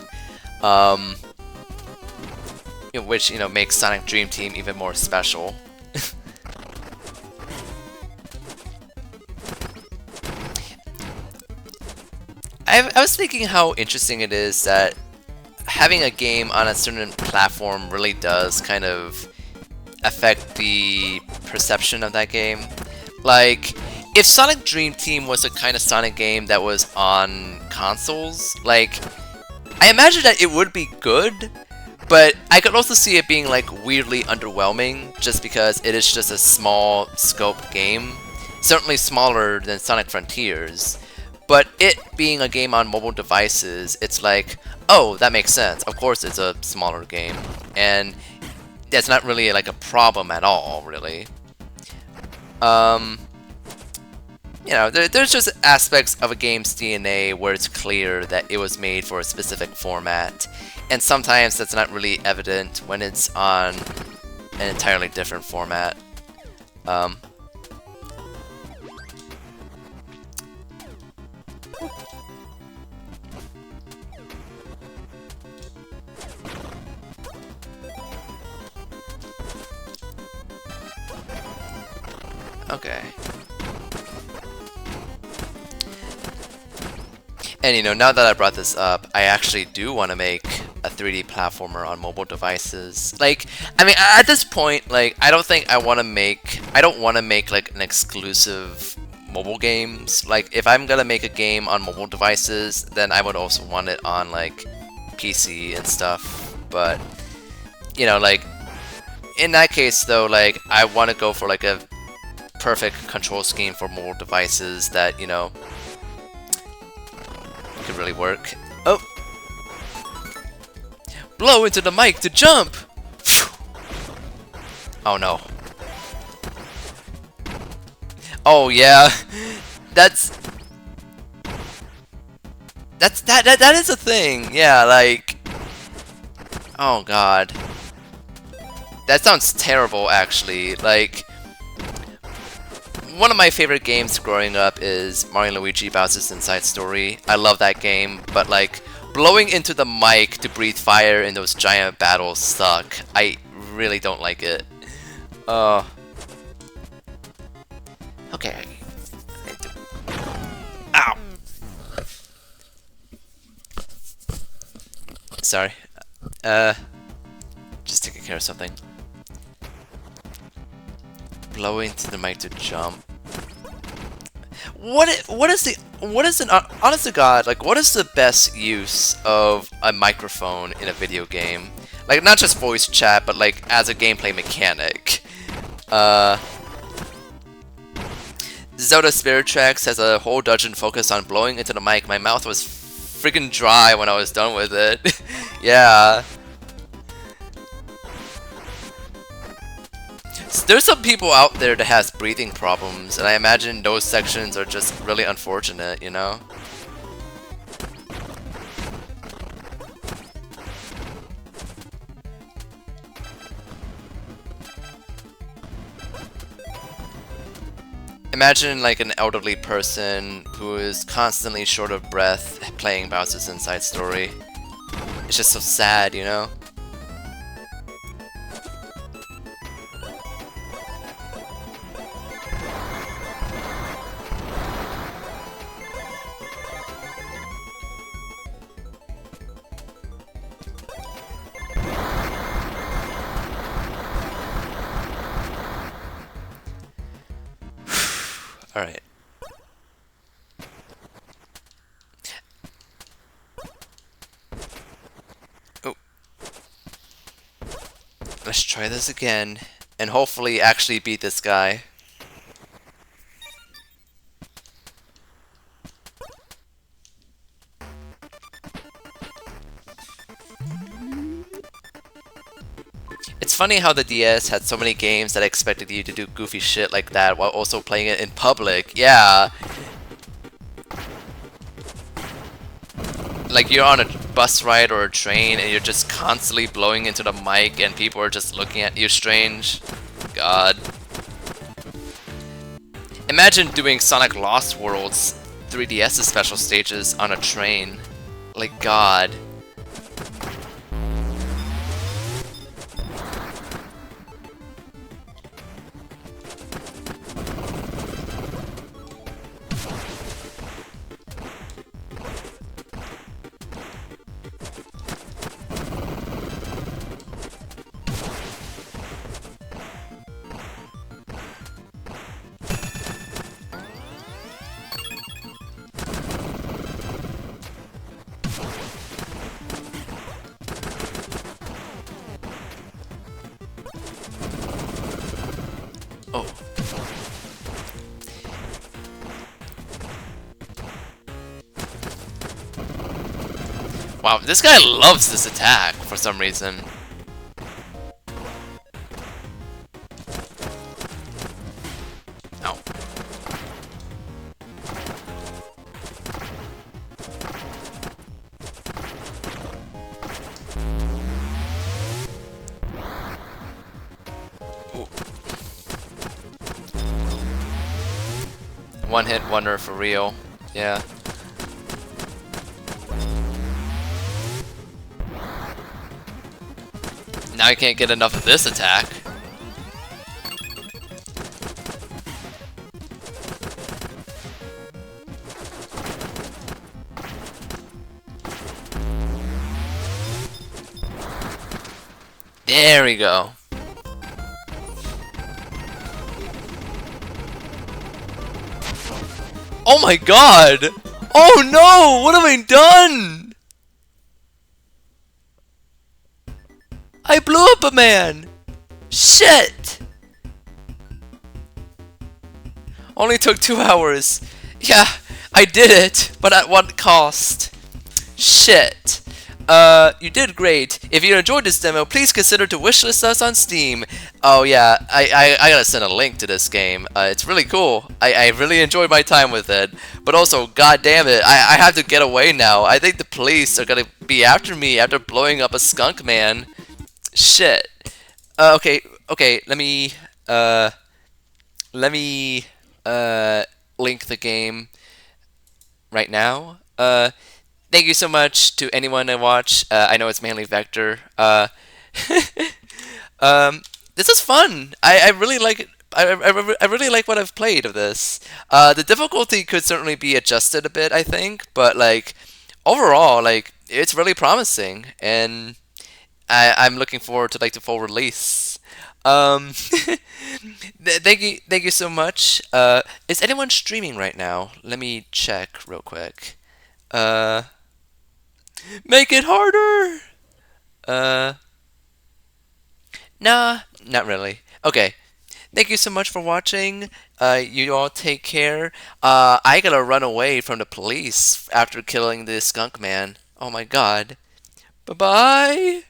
Which, makes Sonic Dream Team even more special. I was thinking how interesting it is that having a game on a certain platform really does kind of affect the perception of that game. Like, if Sonic Dream Team was a kind of Sonic game that was on consoles, like, I imagine that it would be good, but I could also see it being like weirdly underwhelming just because it is just a small scope game. Certainly smaller than Sonic Frontiers. But it being a game on mobile devices, it's like, oh, that makes sense. Of course it's a smaller game. And that's not really like a problem at all, really. There's just aspects of a game's DNA where it's clear that it was made for a specific format. And sometimes that's not really evident when it's on an entirely different format. Okay. And you know, now that I brought this up, I actually do want to make a 3D platformer on mobile devices. Like, I mean, at this point, like, I don't think I want to make, I don't want to make like an exclusive mobile games. Like, if I'm gonna make a game on mobile devices, then I would also want it on like PC and stuff. But, you know, like, in that case though, like, I want to go for like a perfect control scheme for mobile devices that, you know, could really work. Oh! Blow into the mic to jump! Oh no. Oh yeah. That's that is a thing. Yeah, like, oh god. That sounds terrible actually. Like, one of my favorite games growing up is Mario & Luigi Bowser's Inside Story. I love that game, but like, blowing into the mic to breathe fire in those giant battles suck. I really don't like it. Okay. Ow! Sorry. Just taking care of something. Blow into the mic to jump. What is an honest to God, like, what is the best use of a microphone in a video game? Like, not just voice chat, but like as a gameplay mechanic. Zelda Spirit Tracks has a whole dungeon focused on blowing into the mic. My mouth was freaking dry when I was done with it. Yeah. There's some people out there that has breathing problems, and I imagine those sections are just really unfortunate, you know? Imagine like an elderly person who is constantly short of breath playing Bowser's Inside Story. It's just so sad, you know? Alright. Oh. Let's try this again, and hopefully actually beat this guy. It's funny how the DS had so many games that expected you to do goofy shit like that while also playing it in public. Yeah. Like, you're on a bus ride or a train and you're just constantly blowing into the mic and people are just looking at you strange. God. Imagine doing Sonic Lost Worlds 3DS special stages on a train. Like, God. Oh. Wow, this guy loves this attack for some reason. Ow. Ooh. One hit wonder for real. Yeah. Now I can't get enough of this attack. There we go. Oh my god! Oh no! What have I done? I blew up a man! Shit! Only took 2 hours. Yeah, I did it, but at what cost? Shit. You did great. If you enjoyed this demo, please consider to wishlist us on Steam. Oh yeah, I gotta send a link to this game. It's really cool. I really enjoyed my time with it. But also, god damn it, I have to get away now. I think the police are gonna be after me after blowing up a skunk man. Shit. Okay, okay, let me, uh, link the game right now. Thank you so much to anyone that watched. I know it's mainly Vector. Um, this is fun. I really like it. I really like what I've played of this. The difficulty could certainly be adjusted a bit, I think, but like overall, like it's really promising, and I'm looking forward to like the full release. Thank you so much. Is anyone streaming right now? Let me check real quick. Uh, Make it harder. Uh, nah, not really. Okay. Thank you so much for watching. You all take care. I gotta run away from the police after killing this skunk man. Oh my god. Bye bye.